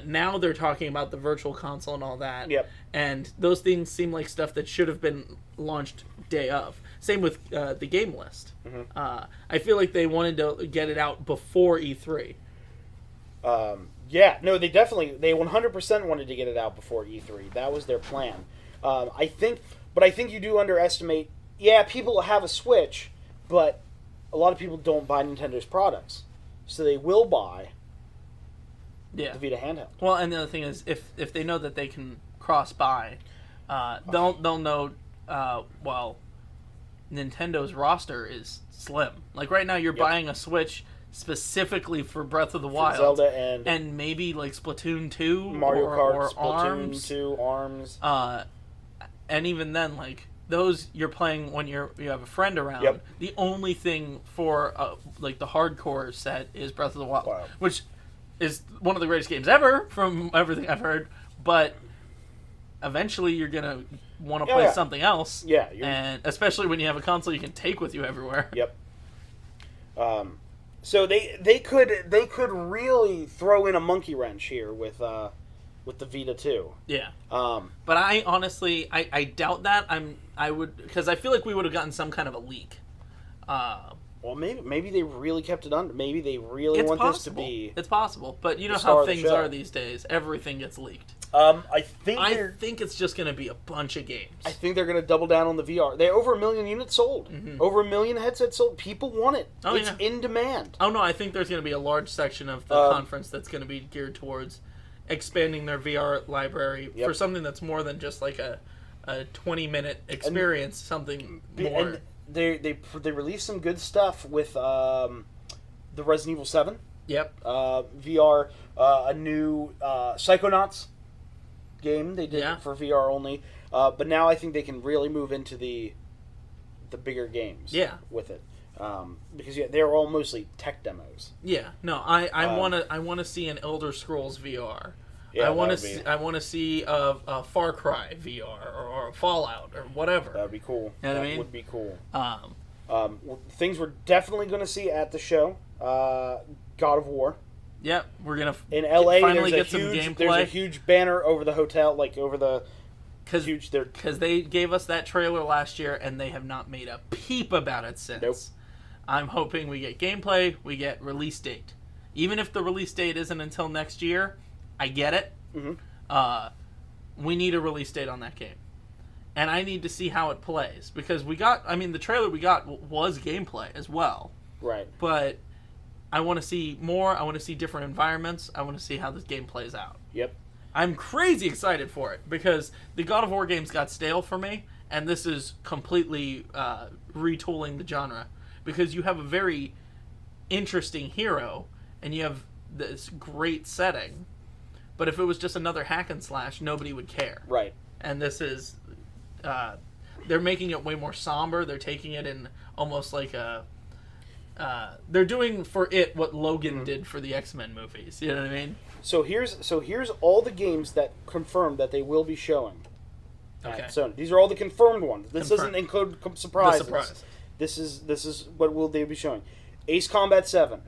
Now they're talking about the virtual console and all that. Yep. And those things seem like stuff that should have been launched day of. Same with the game list. Mm-hmm. I feel like they wanted to get it out before E3. Yeah, no, they 100% wanted to get it out before E3. That was their plan. I think you do underestimate. Yeah, people have a Switch, but a lot of people don't buy Nintendo's products, so they will buy the Vita handheld. Well, and the other thing is, if they know that they can cross buy, they'll know. Well, Nintendo's roster is slim. Like right now, you're buying a Switch specifically for Breath of the Wild, Zelda, and maybe like Splatoon 2, Mario Kart, or Splatoon ARMS. 2, ARMS. And even then, like those you're playing when you have a friend around. Yep. The only thing for like the hardcore set is Breath of the Wild, which is one of the greatest games ever from everything I've heard. But eventually, you're gonna want to play something else. Yeah, and especially when you have a console you can take with you everywhere. Yep. So they could really throw in a monkey wrench here with the Vita 2. Yeah. But I honestly I doubt that. I would because I feel like we would have gotten some kind of a leak. Well, maybe they really kept it under. Maybe they really want this to be. It's possible, but you know how things are these days. Everything gets leaked. I think it's just going to be a bunch of games. I think they're going to double down on the VR. They over 1 million units sold. Mm-hmm. Over 1 million headsets sold. People want it. It's in demand. Oh no, I think there's going to be a large section of the conference that's going to be geared towards expanding their VR library for something that's more than just like a 20-minute experience. Something more. And they released some good stuff with the Resident Evil 7. Yep. VR, a new Psychonauts game they did for VR only. But now I think they can really move into the bigger games with it. Because they're all mostly tech demos. Yeah. No, I want to see an Elder Scrolls VR. Yeah, I want to see a Far Cry VR or a Fallout or whatever. That would be cool. You know what I mean? That would be cool. Things we're definitely going to see at the show. God of War. Yep, we're gonna in LA. Finally get some gameplay. There's a huge banner over the hotel, like over the huge. Because they gave us that trailer last year, and they have not made a peep about it since. Nope. I'm hoping we get gameplay. We get release date. Even if the release date isn't until next year, I get it. Mm-hmm. We need a release date on that game, and I need to see how it plays because the trailer we got was gameplay as well. Right. But I want to see more. I want to see different environments. I want to see how this game plays out. Yep. I'm crazy excited for it because the God of War games got stale for me, and this is completely retooling the genre because you have a very interesting hero and you have this great setting, but if it was just another hack and slash, nobody would care. Right. And this is they're making it way more somber. They're taking it in almost like a. They're doing for it what Logan did for the X-Men movies. You know what I mean? So here's all the games that confirmed that they will be showing. Okay. So these are all the confirmed ones. This doesn't include surprises. The surprises. This is what will they be showing. Ace Combat 7.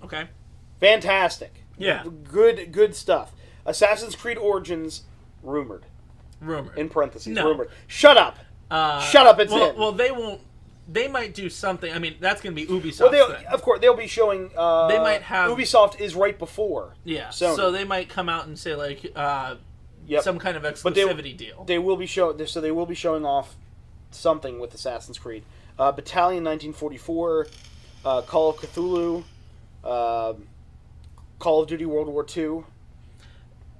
Okay. Fantastic. Yeah. Good stuff. Assassin's Creed Origins rumored. In parentheses. No. Rumored. Shut up. Shut up. It's in. Well, they won't. They might do something. I mean, that's going to be Ubisoft. Well, of course, they'll be showing. They might have Ubisoft is right before. Yeah. Sony. So they might come out and say like some kind of exclusivity deal. They will be So they will be showing off something with Assassin's Creed. Battalion 1944, Call of Cthulhu, Call of Duty World War II.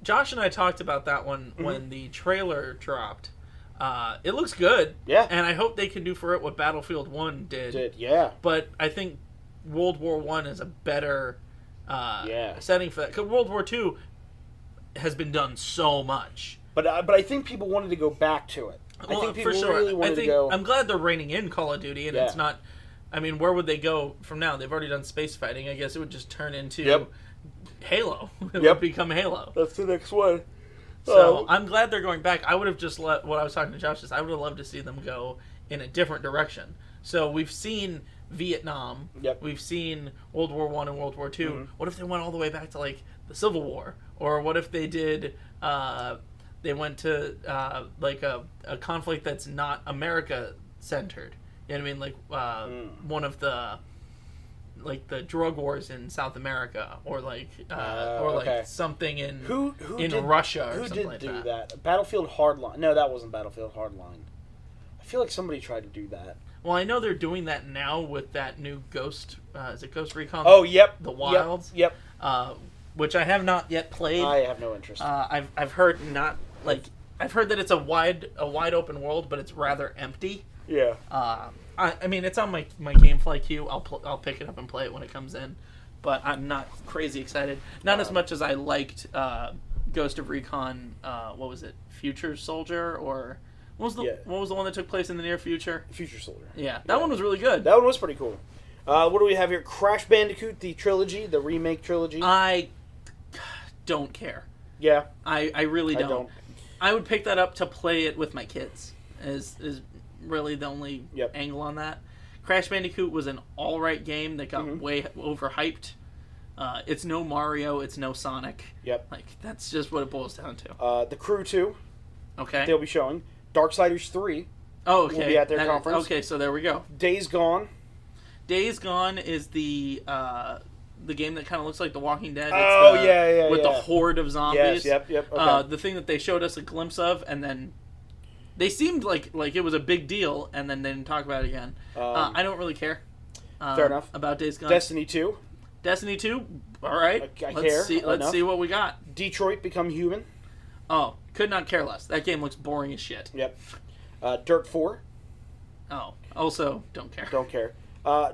Josh and I talked about that one when the trailer dropped. It looks good. Yeah. And I hope they can do for it what Battlefield 1 did. Yeah. But I think World War 1 is a better setting for that. Because World War 2 has been done so much. But I think people wanted to go back to it. I think people really wanted to go. I'm glad they're reining in Call of Duty, and it's not. I mean, where would they go from now? They've already done space fighting. I guess it would just turn into Halo. It would become Halo. That's the next one. So I'm glad they're going back. I would have just what I was talking to Josh is I would have loved to see them go in a different direction. So we've seen Vietnam. Yep. We've seen World War I and World War II. What if they went all the way back to like the Civil War? Or what if they did? They went to like a conflict that's not America centered. You know what I mean? Like one of the drug wars in South America, or like something in Russia or something like that. Who did do that? Battlefield Hardline. No, that wasn't Battlefield Hardline. I feel like somebody tried to do that. Well, I know they're doing that now with that new Ghost. Is it Ghost Recon? Oh, yep. The Wilds. Yep. Which I have not yet played. I have no interest. I've heard I've heard that it's a wide open world, but it's rather empty. Yeah. I mean, it's on my GameFly queue. I'll pick it up and play it when it comes in, but I'm not crazy excited. Not as much as I liked Ghost of Recon. What was it? Future Soldier, or what was the one that took place in the near future? Future Soldier. Yeah, that one was really good. That one was pretty cool. What do we have here? Crash Bandicoot, the trilogy, the remake trilogy. I don't care. Yeah. I really don't. I would pick that up to play it with my kids. Is really the only angle on that. Crash Bandicoot was an alright game that got way overhyped. It's no Mario, it's no Sonic. Yep. Like, that's just what it boils down to. The Crew 2. Okay. They'll be showing. Darksiders 3. Oh, okay. Will be at their conference. Okay, so there we go. Days Gone. Days Gone is the game that kind of looks like The Walking Dead. It's with the horde of zombies. Yes, yep. Okay. The thing that they showed us a glimpse of, and then they seemed like it was a big deal, and then they didn't talk about it again. I don't really care. Fair enough. About Days Gone. Destiny 2. Destiny 2. All right. I care. Let's see what we got. Detroit Become Human. Oh, could not care less. That game looks boring as shit. Yep. Dirt 4. Oh, also don't care. Don't care.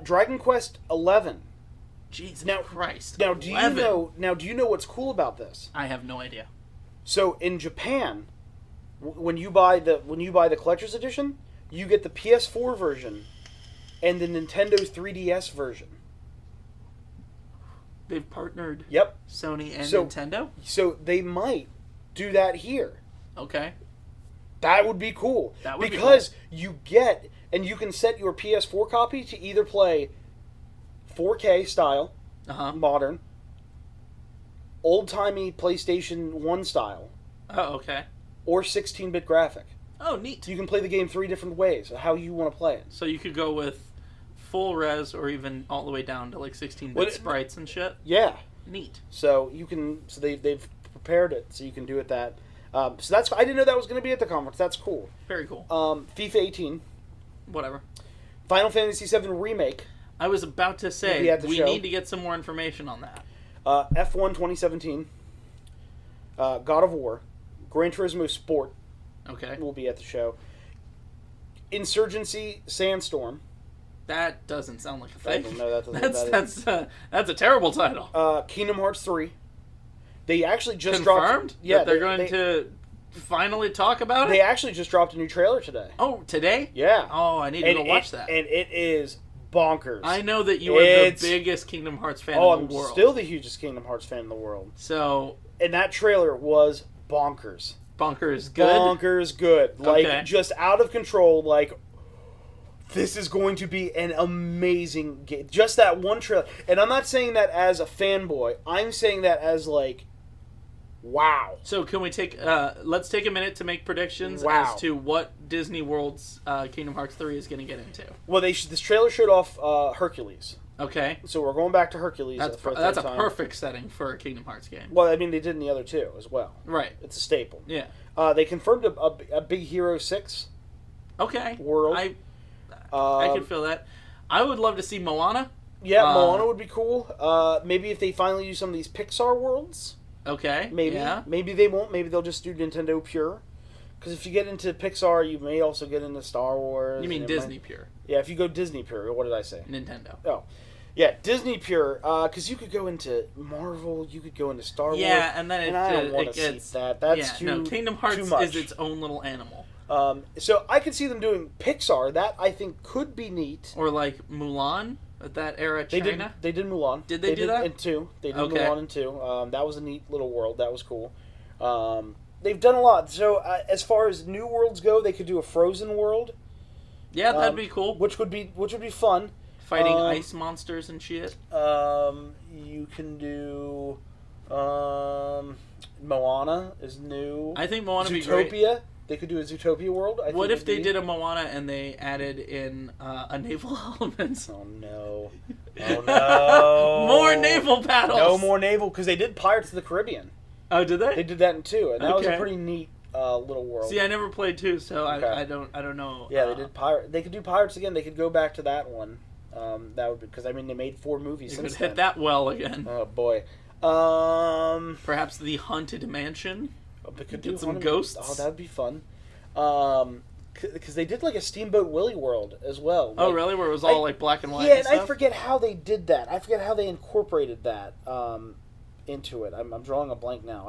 Dragon Quest 11. Jesus Christ. Now, do you know what's cool about this? I have no idea. So in Japan, when you buy the collector's edition, you get the PS4 version and the Nintendo's 3DS version. They've partnered. Yep. Sony and Nintendo. So they might do that here. Okay. That would be cool. That would because you get, and you can set your PS4 copy to either play 4K style, modern, old-timey PlayStation 1 style. Oh, okay. Or 16-bit graphic. Oh, neat. You can play the game 3 different ways, how you want to play it. So you could go with full res or even all the way down to like 16-bit sprites and shit? Yeah. Neat. So you can, they've prepared it so you can do it that. So that's, I didn't know that was going to be at the conference. That's cool. Very cool. FIFA 18. Whatever. Final Fantasy VII Remake. I was about to say, we need to get some more information on that. F1 2017. God of War. Gran Turismo Sport. Okay. Will be at the show. Insurgency Sandstorm. That doesn't sound like a thing. No, that that's a terrible title. Kingdom Hearts 3. They actually just confirmed dropped. Yeah, that they're going to finally talk about They it? actually just dropped a new trailer today. Oh, today? Yeah. Oh, I need to go watch that. And it is bonkers. I know that you are the biggest Kingdom Hearts fan in the world. I'm still the hugest Kingdom Hearts fan in the world. So, and that trailer was bonkers. Bonkers good? Bonkers good. Like, Okay. just out of control. Like, this is going to be an amazing game. Just that one trailer. And I'm not saying that as a fanboy. I'm saying that as, like, wow. So can we take, let's take a minute to make predictions Wow. as to what Disney World's Kingdom Hearts 3 is going to get into. Well, this trailer showed off Hercules. Okay. So we're going back to Hercules That's for a that's third a time. perfect setting for a Kingdom Hearts game. Well, I mean, they did in the other two as well. Right. It's a staple. Yeah. They confirmed a Big Hero 6 Okay. world. I can feel that. I would love to see Moana. Yeah, Moana would be cool. Maybe if they finally use some of these Pixar worlds. Okay. Maybe. Yeah. Maybe they won't. Maybe they'll just do Nintendo Pure. Because if you get into Pixar, you may also get into Star Wars. You mean Disney Pure? Yeah, if you go Disney Pure. What did I say? Nintendo. Oh. Yeah, Disney Pure. Because you could go into Marvel, you could go into Star Wars. Yeah, and then I don't want to gets see that. That's Kingdom Hearts too much. is its own little animal. So I could see them doing Pixar. That I think could be neat. Or like Mulan at that era China. They did Mulan. Did they do that? In 2. They did Okay. Mulan in 2. That was a neat little world. That was cool. They've done a lot. So as far as new worlds go, they could do a Frozen world. Yeah, that'd be cool. Which would be fun. Fighting ice monsters and shit. You can do Moana is new. I think Moana would be great. Zootopia. They could do a Zootopia world. What if they did a Moana and they added in a naval element? Oh no! Oh no! More naval battles. No more naval because they did Pirates of the Caribbean. Oh, did they? They did that in 2, and that was a Okay. pretty neat little world. See, I never played 2, so Okay. I don't know. Yeah, they did Pirate. They could do Pirates again. They could go back to that one. That would because I mean they made 4 movies You could since hit then. that well again. Oh boy. Perhaps the Haunted Mansion. They could Get do some Haunted- ghosts. Oh, that'd be fun. Because they did like a Steamboat Willie world as well. Oh, Like, really? Where it was all like black and white? Yeah, and and stuff? I forget how they did that. I forget how they incorporated that into it. I'm drawing a blank now.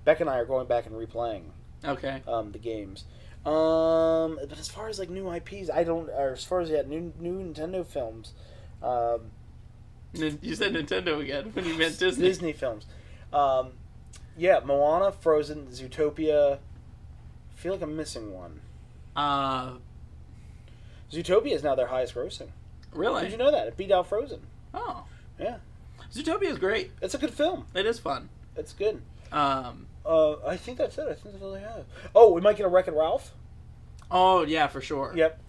Beck and I are going back and replaying Okay. the games. But as far as like new IPs, or as far as new Nintendo films, You said Nintendo again when you meant Disney. Disney films. Yeah, Moana, Frozen, Zootopia. I feel like I'm missing one. Zootopia is now their highest grossing. Really? Did you know that? It beat out Frozen. Oh. Yeah. Zootopia is great. It's a good film. It is fun. It's good. Um. I think that's it. I think that's all I have. Oh, we might get a Wreck-It Ralph. Oh yeah, for sure. Yep.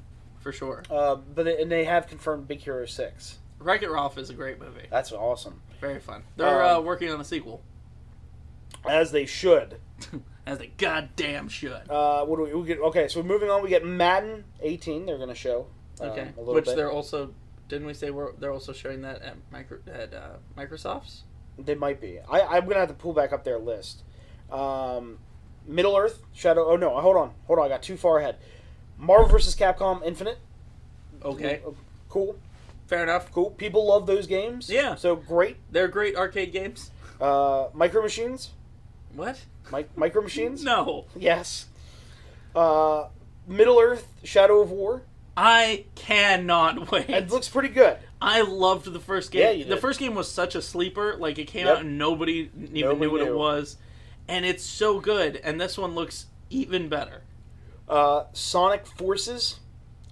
For sure. And they have confirmed Big Hero 6. Wreck-It Ralph is a great movie. That's awesome. Very fun. They're working on a sequel. As they should. As they goddamn should. What do we get? Okay, so moving on, we get Madden 18. They're going to show. Okay. A little Which bit. they're also. Didn't we say they're also showing that at Microsoft's? They might be. I'm going to have to pull back up their list. Middle Earth, Shadow. Oh no, hold on. I got too far ahead. Marvel vs. Capcom Infinite. Okay. Cool. Fair enough. Cool. People love those games. Yeah. So great. They're great arcade games. Micro Machines. What? Micro Machines. No. Yes. Middle Earth, Shadow of War. I cannot wait. It looks pretty good. I loved the first game. Yeah, you The did. first game was such a sleeper. Like, it came Yep. out and nobody even knew what it was. And it's so good. And this one looks even better. Sonic Forces.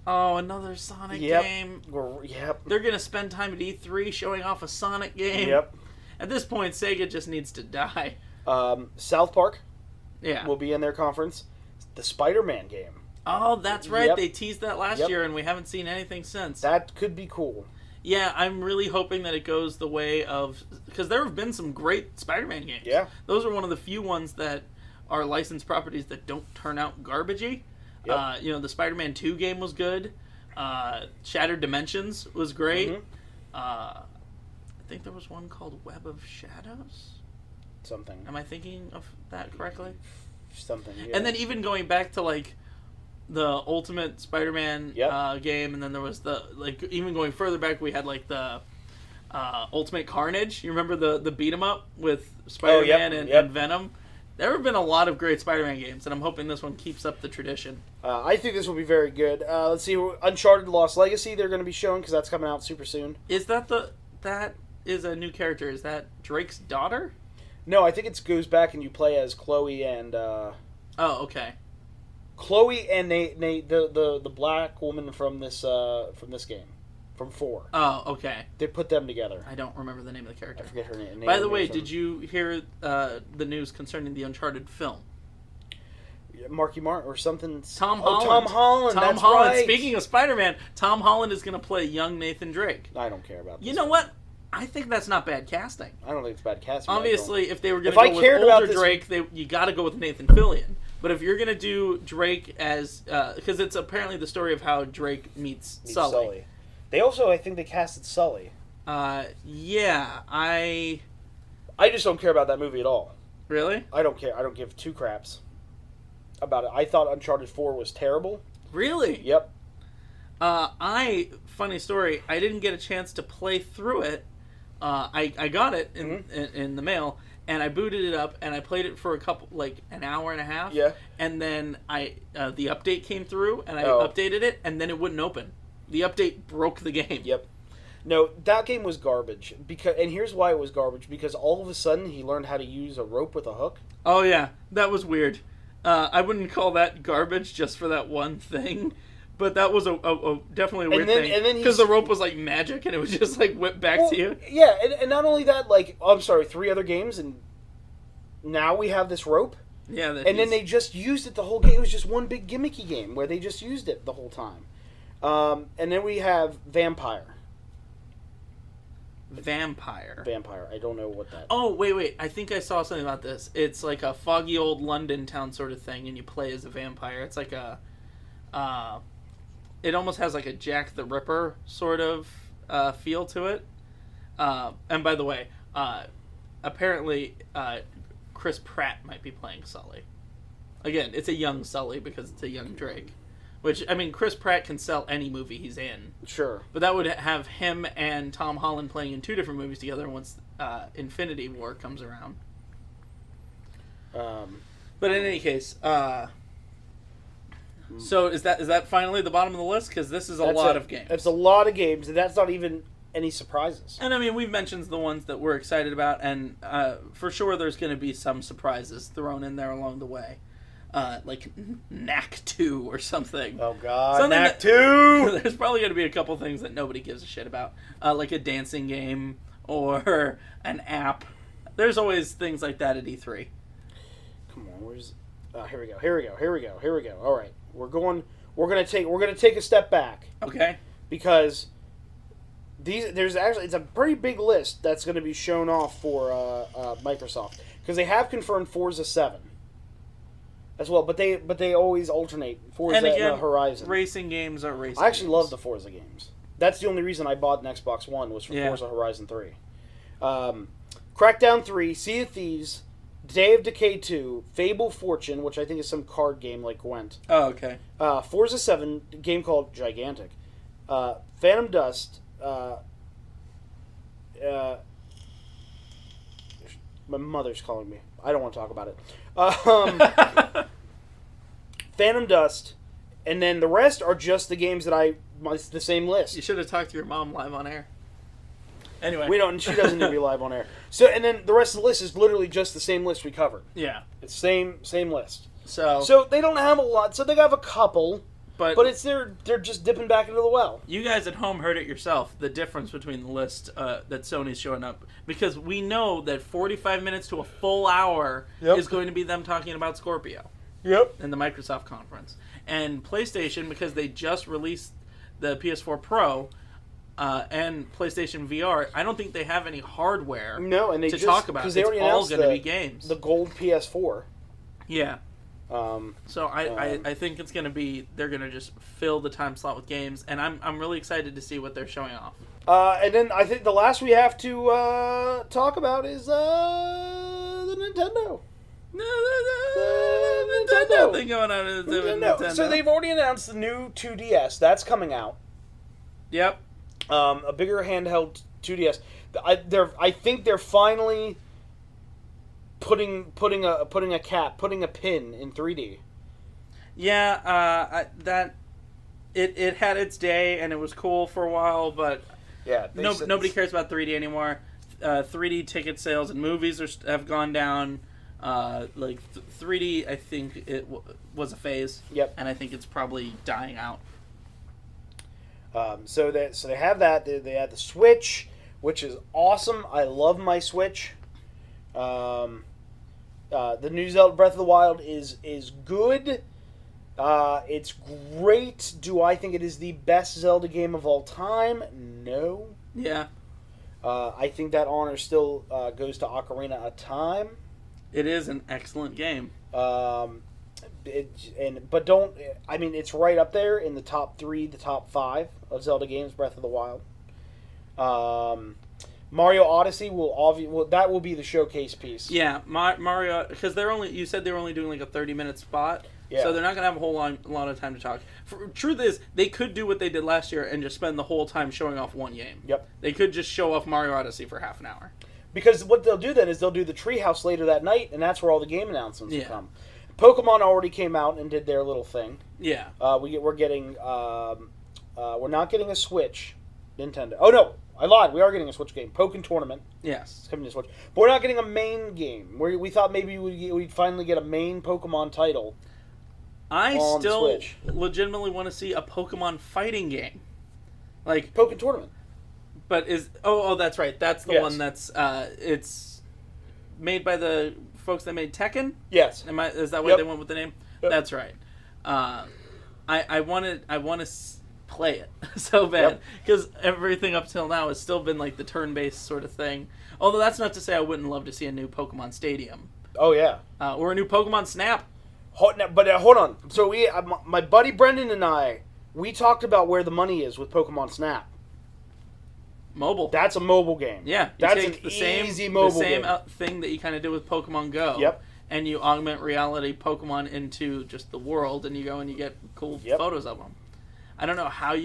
Oh, another Sonic Yep. game. Yep. They're going to spend time at E3 showing off a Sonic game. Yep. At this point, Sega just needs to die. South Park Yeah. will be in their conference. The Spider-Man game. Oh, that's right. Yep. They teased that last Yep. year, and we haven't seen anything since. That could be cool. Yeah, I'm really hoping that it goes the way of... Because there have been some great Spider-Man games. Yeah. Those are one of the few ones that are licensed properties that don't turn out garbagey. Yep. The Spider-Man 2 game was good. Shattered Dimensions was great. Mhm. I think there was one called Web of Shadows. Something. Am I thinking of that correctly? Something. Yeah. And then even going back to, like, the Ultimate Spider-Man Yep. game, and then there was the, like, even going further back, we had, like, the Ultimate Carnage. You remember the beat 'em up with Spider-Man yep. and Venom? There have been a lot of great Spider-Man games, and I'm hoping this one keeps up the tradition. I think this will be very good. Let's see, Uncharted Lost Legacy they're going to be showing because that's coming out super soon. Is that is a new character? Is that Drake's daughter? No, I think it goes back and you play as Chloe and... Oh, okay. Chloe and the black woman from this game. From 4. Oh, okay. They put them together. I don't remember the name of the character. I forget her name. By the way, did you hear the news concerning the Uncharted film? Marky Mark or something? Tom Holland. Oh, Tom Holland. Tom that's Holland. right. Speaking of Spider-Man, Tom Holland is going to play young Nathan Drake. I don't care about this. You know what? I think that's not bad casting. I don't think it's bad casting. Obviously, if they were going to go with older Drake, you got to go with Nathan Fillion. But if you're going to do Drake as... Because it's apparently the story of how Drake meets Sully. They also, I think they casted Sully. Yeah, I just don't care about that movie at all. Really? I don't care. I don't give two craps about it. I thought Uncharted 4 was terrible. Really? Yep. Funny story, I didn't get a chance to play through it. I got it in the mail, and I booted it up, and I played it for an hour and a half. Yeah. And then the update came through, and I updated it, and then it wouldn't open. The update broke the game. Yep. No, that game was garbage. And here's why it was garbage. Because all of a sudden, he learned how to use a rope with a hook. Oh, yeah. That was weird. I wouldn't call that garbage just for that one thing. But that was definitely a weird thing. Because the rope was like magic, and it was just like whipped back to you. Yeah, and not only that, 3 other games, and now we have this rope. Yeah. Then they just used it the whole game. It was just one big gimmicky game where they just used it the whole time. And then we have Vampire. Vampire. I don't know what that... Oh, wait. I think I saw something about this. It's like a foggy old London town sort of thing, and you play as a vampire. It's like a... it almost has like a Jack the Ripper sort of feel to it. And by the way, apparently Chris Pratt might be playing Sully. Again, it's a young Sully because it's a young Drake. Which, I mean, Chris Pratt can sell any movie he's in. Sure. But that would have him and Tom Holland playing in 2 different movies together once Infinity War comes around. But in any case, so is that finally the bottom of the list? Because this is a lot of games. It's a lot of games, and that's not even any surprises. And I mean, we've mentioned the ones that we're excited about, and for sure there's going to be some surprises thrown in there along the way. Like Knack 2 or something. Oh, God. Knack 2! There's probably going to be a couple things that nobody gives a shit about. Like a dancing game or an app. There's always things like that at E3. Come on, where's... here we go. All right. We're going to take a step back. Okay. Because it's a pretty big list that's going to be shown off for Microsoft. Because they have confirmed Forza 7. As well, but they always alternate Forza and Horizon. Racing games are racing. I actually love the Forza games. That's the only reason I bought an Xbox One was for Forza Horizon 3. Crackdown 3, Sea of Thieves, Day of Decay 2, Fable Fortune, which I think is some card game like Gwent. Oh, okay. Forza 7, a game called Gigantic. Phantom Dust. My mother's calling me. I don't want to talk about it. Phantom Dust, and then the rest are just the games that it's the same list. You should have talked to your mom live on air. Anyway. She doesn't need to be live on air. So, and then the rest of the list is literally just the same list we covered. Yeah. It's same list. So they don't have a lot. So they have a couple, but they're just dipping back into the well. You guys at home heard it yourself, the difference between the list that Sony's showing up. Because we know that 45 minutes to a full hour is going to be them talking about Scorpio. Yep. In the Microsoft conference. And PlayStation, because they just released the PS4 Pro and PlayStation VR, I don't think they have any hardware to talk about. It's all going to be games. The gold PS4. Yeah. So I think it's going to be, they're going to just fill the time slot with games, and I'm really excited to see what they're showing off. And then I think the last we have to talk about is the Nintendo. The Nintendo thing going on in Nintendo. So they've already announced the new 2DS. That's coming out. Yep. A bigger handheld 2DS. I think they're finally putting a pin in 3D. Yeah, it had its day and it was cool for a while, but Yeah, nobody cares about 3D anymore. 3D ticket sales in movies have gone down. 3D, I think it was a phase. Yep. And I think it's probably dying out. So they have that. They have the Switch, which is awesome. I love my Switch. The new Zelda Breath of the Wild is good. It's great. Do I think it is the best Zelda game of all time? No. Yeah. I think that honor still goes to Ocarina of Time. It is an excellent game. It's right up there in the top 3, the top 5 of Zelda games. Breath of the Wild. Mario Odyssey that will be the showcase piece. Yeah, Mario, because you said they were only doing like a 30-minute spot. Yeah. So they're not gonna have a lot of time to talk. Truth is, they could do what they did last year and just spend the whole time showing off one game. Yep. They could just show off Mario Odyssey for half an hour. Because what they'll do then is they'll do the Treehouse later that night, and that's where all the game announcements will Yeah. come. Pokemon already came out and did their little thing. Yeah. We're not getting a Switch, Nintendo. Oh no, I lied. We are getting a Switch game. Pokken Tournament. Yes. It's coming to Switch, but we're not getting a main game. We thought maybe we'd finally get a main Pokemon title. I on still Switch. legitimately want to see a Pokemon fighting game, like Pokken Tournament. But that's right. That's the Yes. one that's it's made by the folks that made Tekken. Yes. Is that why Yep. they went with the name? Yep. That's right. I want to play it so bad because everything up till now has still been like the turn-based sort of thing. Although that's not to say I wouldn't love to see a new Pokemon Stadium. Oh yeah. Or a new Pokemon Snap. Hold on. So my buddy Brendan and I, we talked about where the money is with Pokemon Snap. Mobile. That's a mobile game. Yeah, that's an easy mobile game. The same thing that you kind of did with Pokemon Go. Yep. And you augment reality Pokemon into just the world, and you go and you get cool photos of them. I don't know how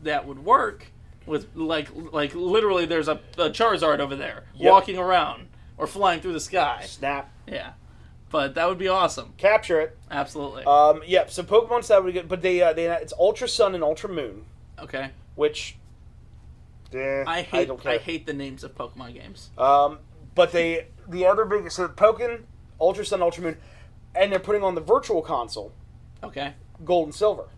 that would work with like literally there's a Charizard over there walking around or flying through the sky. Snap. Yeah. But that would be awesome. Capture it. Absolutely. So Pokemon Snap would be good, but it's Ultra Sun and Ultra Moon, Okay. which I don't care. I hate the names of Pokemon games. But the other big Pokken, Ultra Sun, Ultra Moon, and they're putting on the Virtual Console, Okay. Gold and Silver.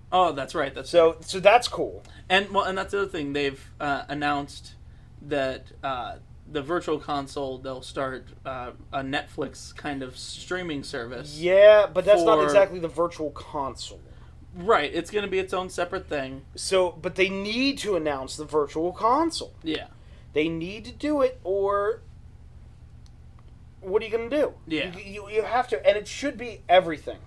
Oh, that's right. So that's cool. And that's the other thing. They've announced that the Virtual Console, they'll start a Netflix kind of streaming service. Yeah, but that's not exactly the Virtual Console. Right. It's going to be its own separate thing. So, but they need to announce the Virtual Console. Yeah. They need to do it, or what are you going to do? Yeah. You have to, and it should be everything.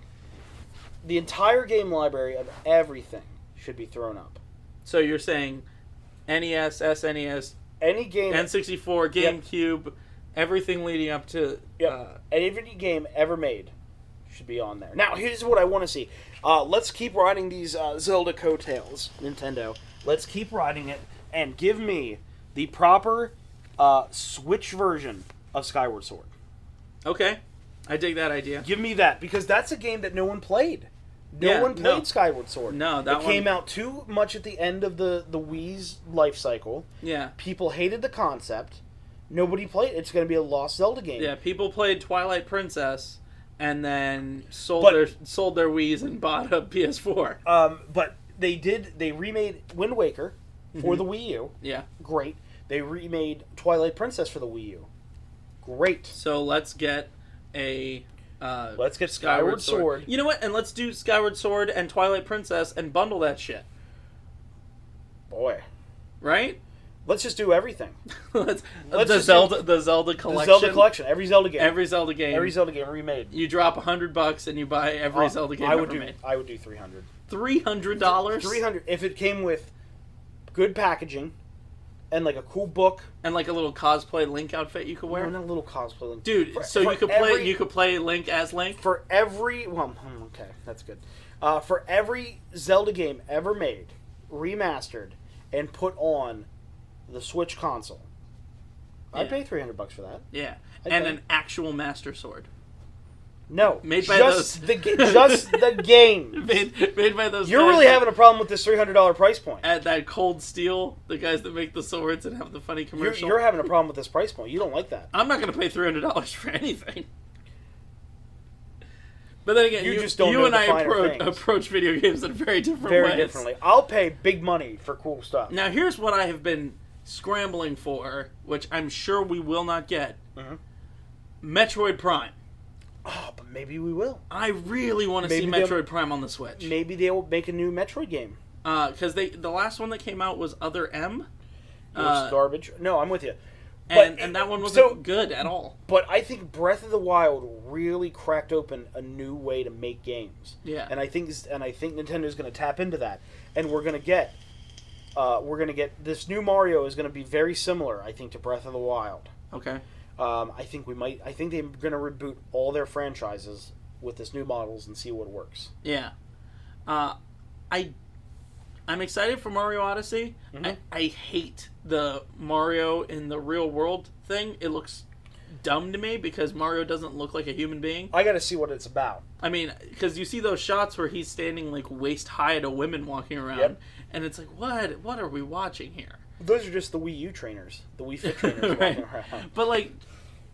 The entire game library of everything should be thrown up. So you're saying NES, SNES, Any game, N64, GameCube, everything leading up to... every game ever made should be on there. Now, here's what I want to see. Let's keep riding these Zelda coattails, Nintendo. Let's keep riding it, and give me the proper Switch version of Skyward Sword. Okay. I dig that idea. Give me that, because that's a game that no one played. No one played Skyward Sword. No, it came out too much at the end of the Wii's life cycle. Yeah. People hated the concept. Nobody played it. It's going to be a lost Zelda game. Yeah, people played Twilight Princess and then sold their Wii's and bought a PS4. But they remade Wind Waker for the Wii U. Yeah. Great. They remade Twilight Princess for the Wii U. Great. So let's get let's get Skyward Sword. You know what? And let's do Skyward Sword and Twilight Princess and bundle that shit. Boy. Right? Let's just do everything. the Zelda collection. The Zelda collection. Every Zelda game. Every Zelda game remade. You drop $100 and you buy every Zelda game ever made. I would do $300. $300? $300 if it came with good packaging and like a cool book and like a little cosplay Link outfit you could wear. No, not a little cosplay Link. Dude, you could play Link as Link for every. Well, okay, that's good. For every Zelda game ever made, remastered, and put on the Switch console, I'd pay $300 for that. Yeah, I'd and pay. an actual Master Sword. No, Made by just the game. Made by those. You're guys really having a problem with this $300 price point. at that Cold Steel, the guys that make the swords and have the funny commercial. You're having a problem with this price point. You don't like that. I'm not going to pay $300 for anything. But then again, You just don't you know and the I finer things. approach video games in very different Very ways. differently. I'll pay big money for cool stuff. Now, here's what I have been scrambling for, which I'm sure we will not get. Mhm. Metroid Prime. Oh, but maybe we will. I really want to see Maybe Metroid Prime on the Switch. Maybe they'll make a new Metroid game. Because the last one that came out was Other M. It was garbage. No, I'm with you. And that one wasn't good at all. But I think Breath of the Wild really cracked open a new way to make games. Yeah. And I think Nintendo's going to tap into that, and we're going to get this new Mario is going to be very similar, I think, to Breath of the Wild. Okay. I think they're going to reboot all their franchises with this new models and see what works. Yeah. I'm excited for Mario Odyssey. Mhm. I hate the Mario in the real world thing. It looks dumb to me because Mario doesn't look like a human being. I got to see what it's about. I mean, because you see those shots where he's standing like waist high to women walking around, Yep. and it's like, what are we watching here? Those are just the Wii U trainers, the Wii Fit trainers Right. walking around. But like,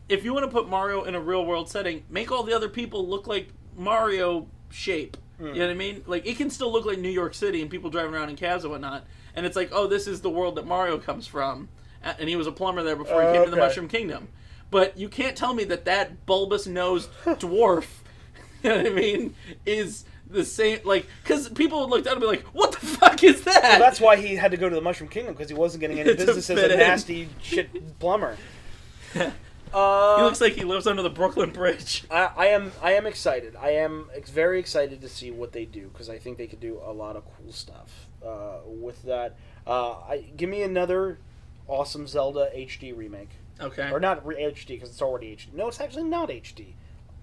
if you want to put Mario in a real world setting, make all the other people look like Mario shape. You know what I mean? Like, it can still look like New York City and people driving around in cabs and whatnot. And it's like, oh, this is the world that Mario comes from. And he was a plumber there before he came to the Okay. Mushroom Kingdom. But you can't tell me that bulbous-nosed dwarf, you know what I mean, is the same, like, because people would look down and be like, what the fuck is that? Well, that's why he had to go to the Mushroom Kingdom, because he wasn't getting any To business as fit a in. nasty shit plumber. He looks like he lives under the Brooklyn Bridge. I am excited. I am very excited to see what they do, because I think they could do a lot of cool stuff with that. Give me another awesome Zelda HD remake. Okay. Or not HD, because it's already HD. No, it's actually not HD.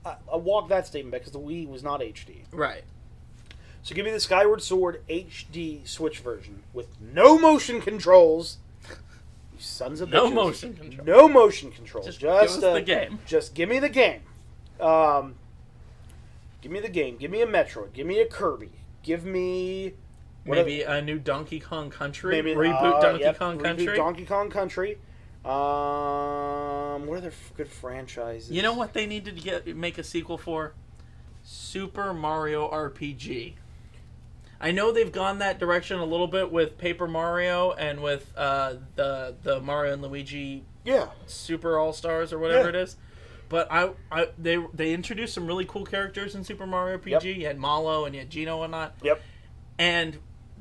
I walk that statement back, because the Wii was not HD. Right. So give me the Skyward Sword HD Switch version with no motion controls. You sons of bitches. No motion control. No motion controls. Just give us the game. Just give me the game. Give me the game. Give me a Metroid. Give me a Kirby. Give me... Maybe a new Donkey Kong Country. Maybe Reboot Donkey yep, Kong reboot Country. Donkey Kong Country. What other good franchises? You know what they needed to make a sequel for? Super Mario RPG. I know they've gone that direction a little bit with Paper Mario and with the Mario and Luigi Yeah. Super All Stars or whatever Yeah. it is. But they introduced some really cool characters in Super Mario RPG. Yep. You had Malo and you had Gino and whatnot. Yep. And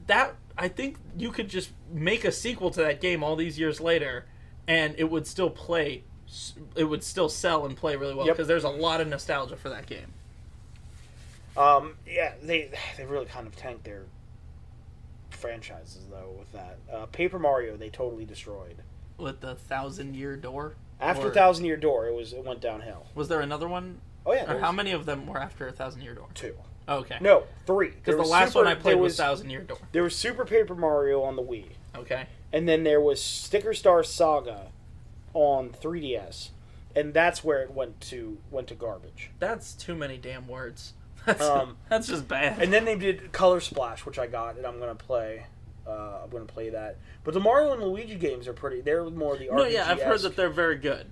that, I think you could just make a sequel to that game all these years later, and it would still play. It would still sell and play really well Yep. because there's a lot of nostalgia for that game. Yeah, they really kind of tanked their franchises though with that. Paper Mario they totally destroyed. With the 1,000-Year Door. After Or- 1,000-Year Door, it went downhill. Was there another one? Oh yeah, Or how many of them were after 1,000-Year Door? 2. Okay. No, 3. Because the last one I played was 1,000-Year Door. There was Super Paper Mario on the Wii, Okay. and then there was Sticker Star Saga on 3DS, and that's where it went to garbage. That's too many damn words. That's just bad. And then they did Color Splash, which I got, and I'm gonna play. I'm gonna play that. But the Mario and Luigi games are pretty. They're more the RPG. No, yeah, I've heard that they're very good.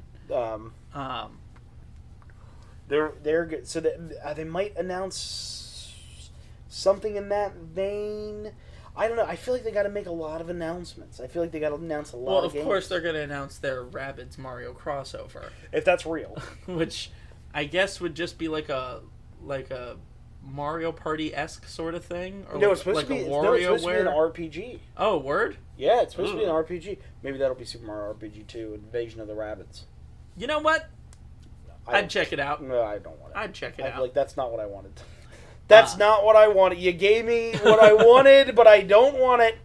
They're good. So they might announce something in that vein. I don't know. I feel like they got to make a lot of announcements. I feel like they got to announce a lot. Well, of games. course they're going to announce their Rabbids Mario crossover, If that's real. which I guess would just be like a Mario Party-esque sort of thing, or No, it's supposed like to be. a No, it's supposed to be an WarioWare. RPG. Oh, word! Yeah, it's supposed to be an Ooh. RPG. Maybe that'll be Super Mario RPG 2: Invasion of the Rabbids. You know what? I'd check it out. No, I don't want it. I'd check it I'd be out. like, that's not what I wanted. That's not what I wanted. You gave me what I wanted, but I don't want it.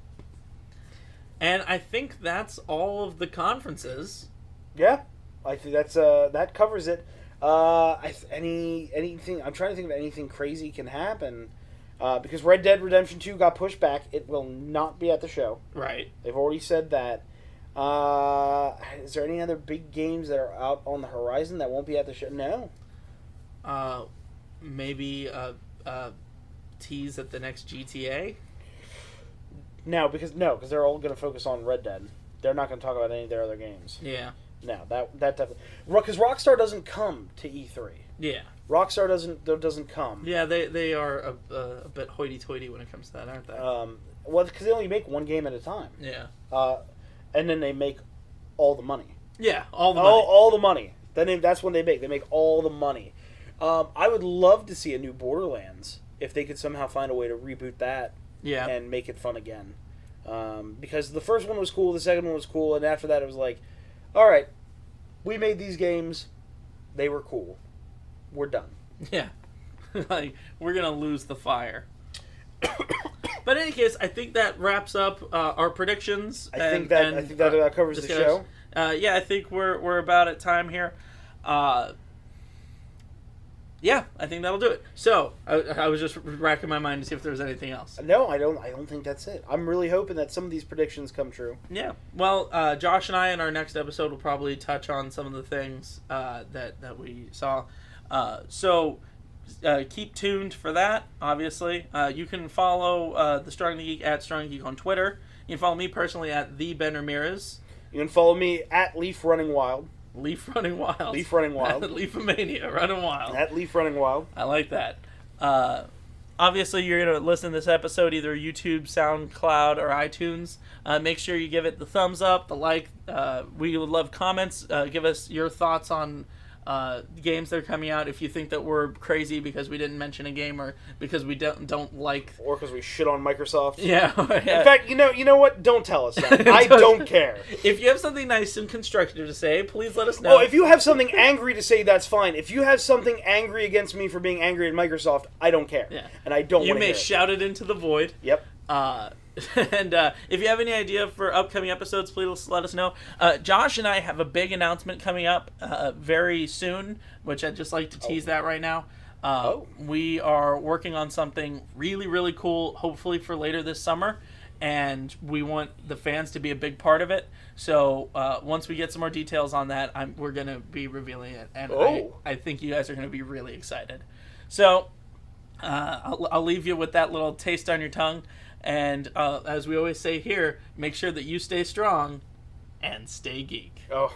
And I think that's all of the conferences. Yeah, I think that's that covers it. Anything? I'm trying to think of anything crazy can happen because Red Dead Redemption 2 got pushed back. It will not be at the show. Right. They've already said that. Is there any other big games that are out on the horizon that won't be at the show? No. Maybe tease at the next GTA. No, because they're all going to focus on Red Dead. They're not going to talk about any of their other games. Yeah. No, that definitely, because Rockstar doesn't come to E3. Yeah. Rockstar doesn't come. Yeah, they are a bit hoity-toity when it comes to that, aren't they? Well, because they only make one game at a time. Yeah. And then they make all the money. Yeah, all the money. All the money. That's when they make. They make all the money. I would love to see a new Borderlands if they could somehow find a way to reboot that. Yeah. And make it fun again. Because the first one was cool, the second one was cool, and after that it was like, all right, we made these games, they were cool, we're done. Yeah, like we're gonna lose the fire. But in any case, I think that wraps up our predictions. I think that covers the show. Yeah, I think we're about at time here. Yeah, I think that'll do it. So, I was just racking my mind to see if there was anything else. No, I don't think that's it. I'm really hoping that some of these predictions come true. Yeah. Well, Josh and I in our next episode will probably touch on some of the things that we saw. So, keep tuned for that, obviously. You can follow the Strong the Geek at Strong Geek on Twitter. You can follow me personally at the Ben Ramirez. You can follow me at Leif Running Wild. Leaf Running Wild. Leaf Running Wild. Leafomania Running Wild. At Leaf Running Wild. I like that. Obviously, you're going to listen to this episode either YouTube, SoundCloud, or iTunes. Make sure you give it the thumbs up, the like. We would love comments. Give us your thoughts on games that are coming out. If you think that we're crazy because we didn't mention a game, or because we don't like, or because we shit on Microsoft. Yeah. In fact, you know what? Don't tell us that. I don't care. If you have something nice and constructive to say, please let us know. Oh, if you have something angry to say, that's fine. If you have something angry against me for being angry at Microsoft, I don't care. Yeah. And I don't. You may shout it into the void. Yep. And if you have any idea for upcoming episodes, please let us know. Josh and I have a big announcement coming up very soon, which I'd just like to tease that right now. We are working on something really, really cool, hopefully for later this summer, and we want the fans to be a big part of it. So once we get some more details on that, we're going to be revealing it, and I think you guys are going to be really excited. So I'll leave you with that little taste on your tongue. And as we always say here, make sure that you stay strong and stay geek. Oh.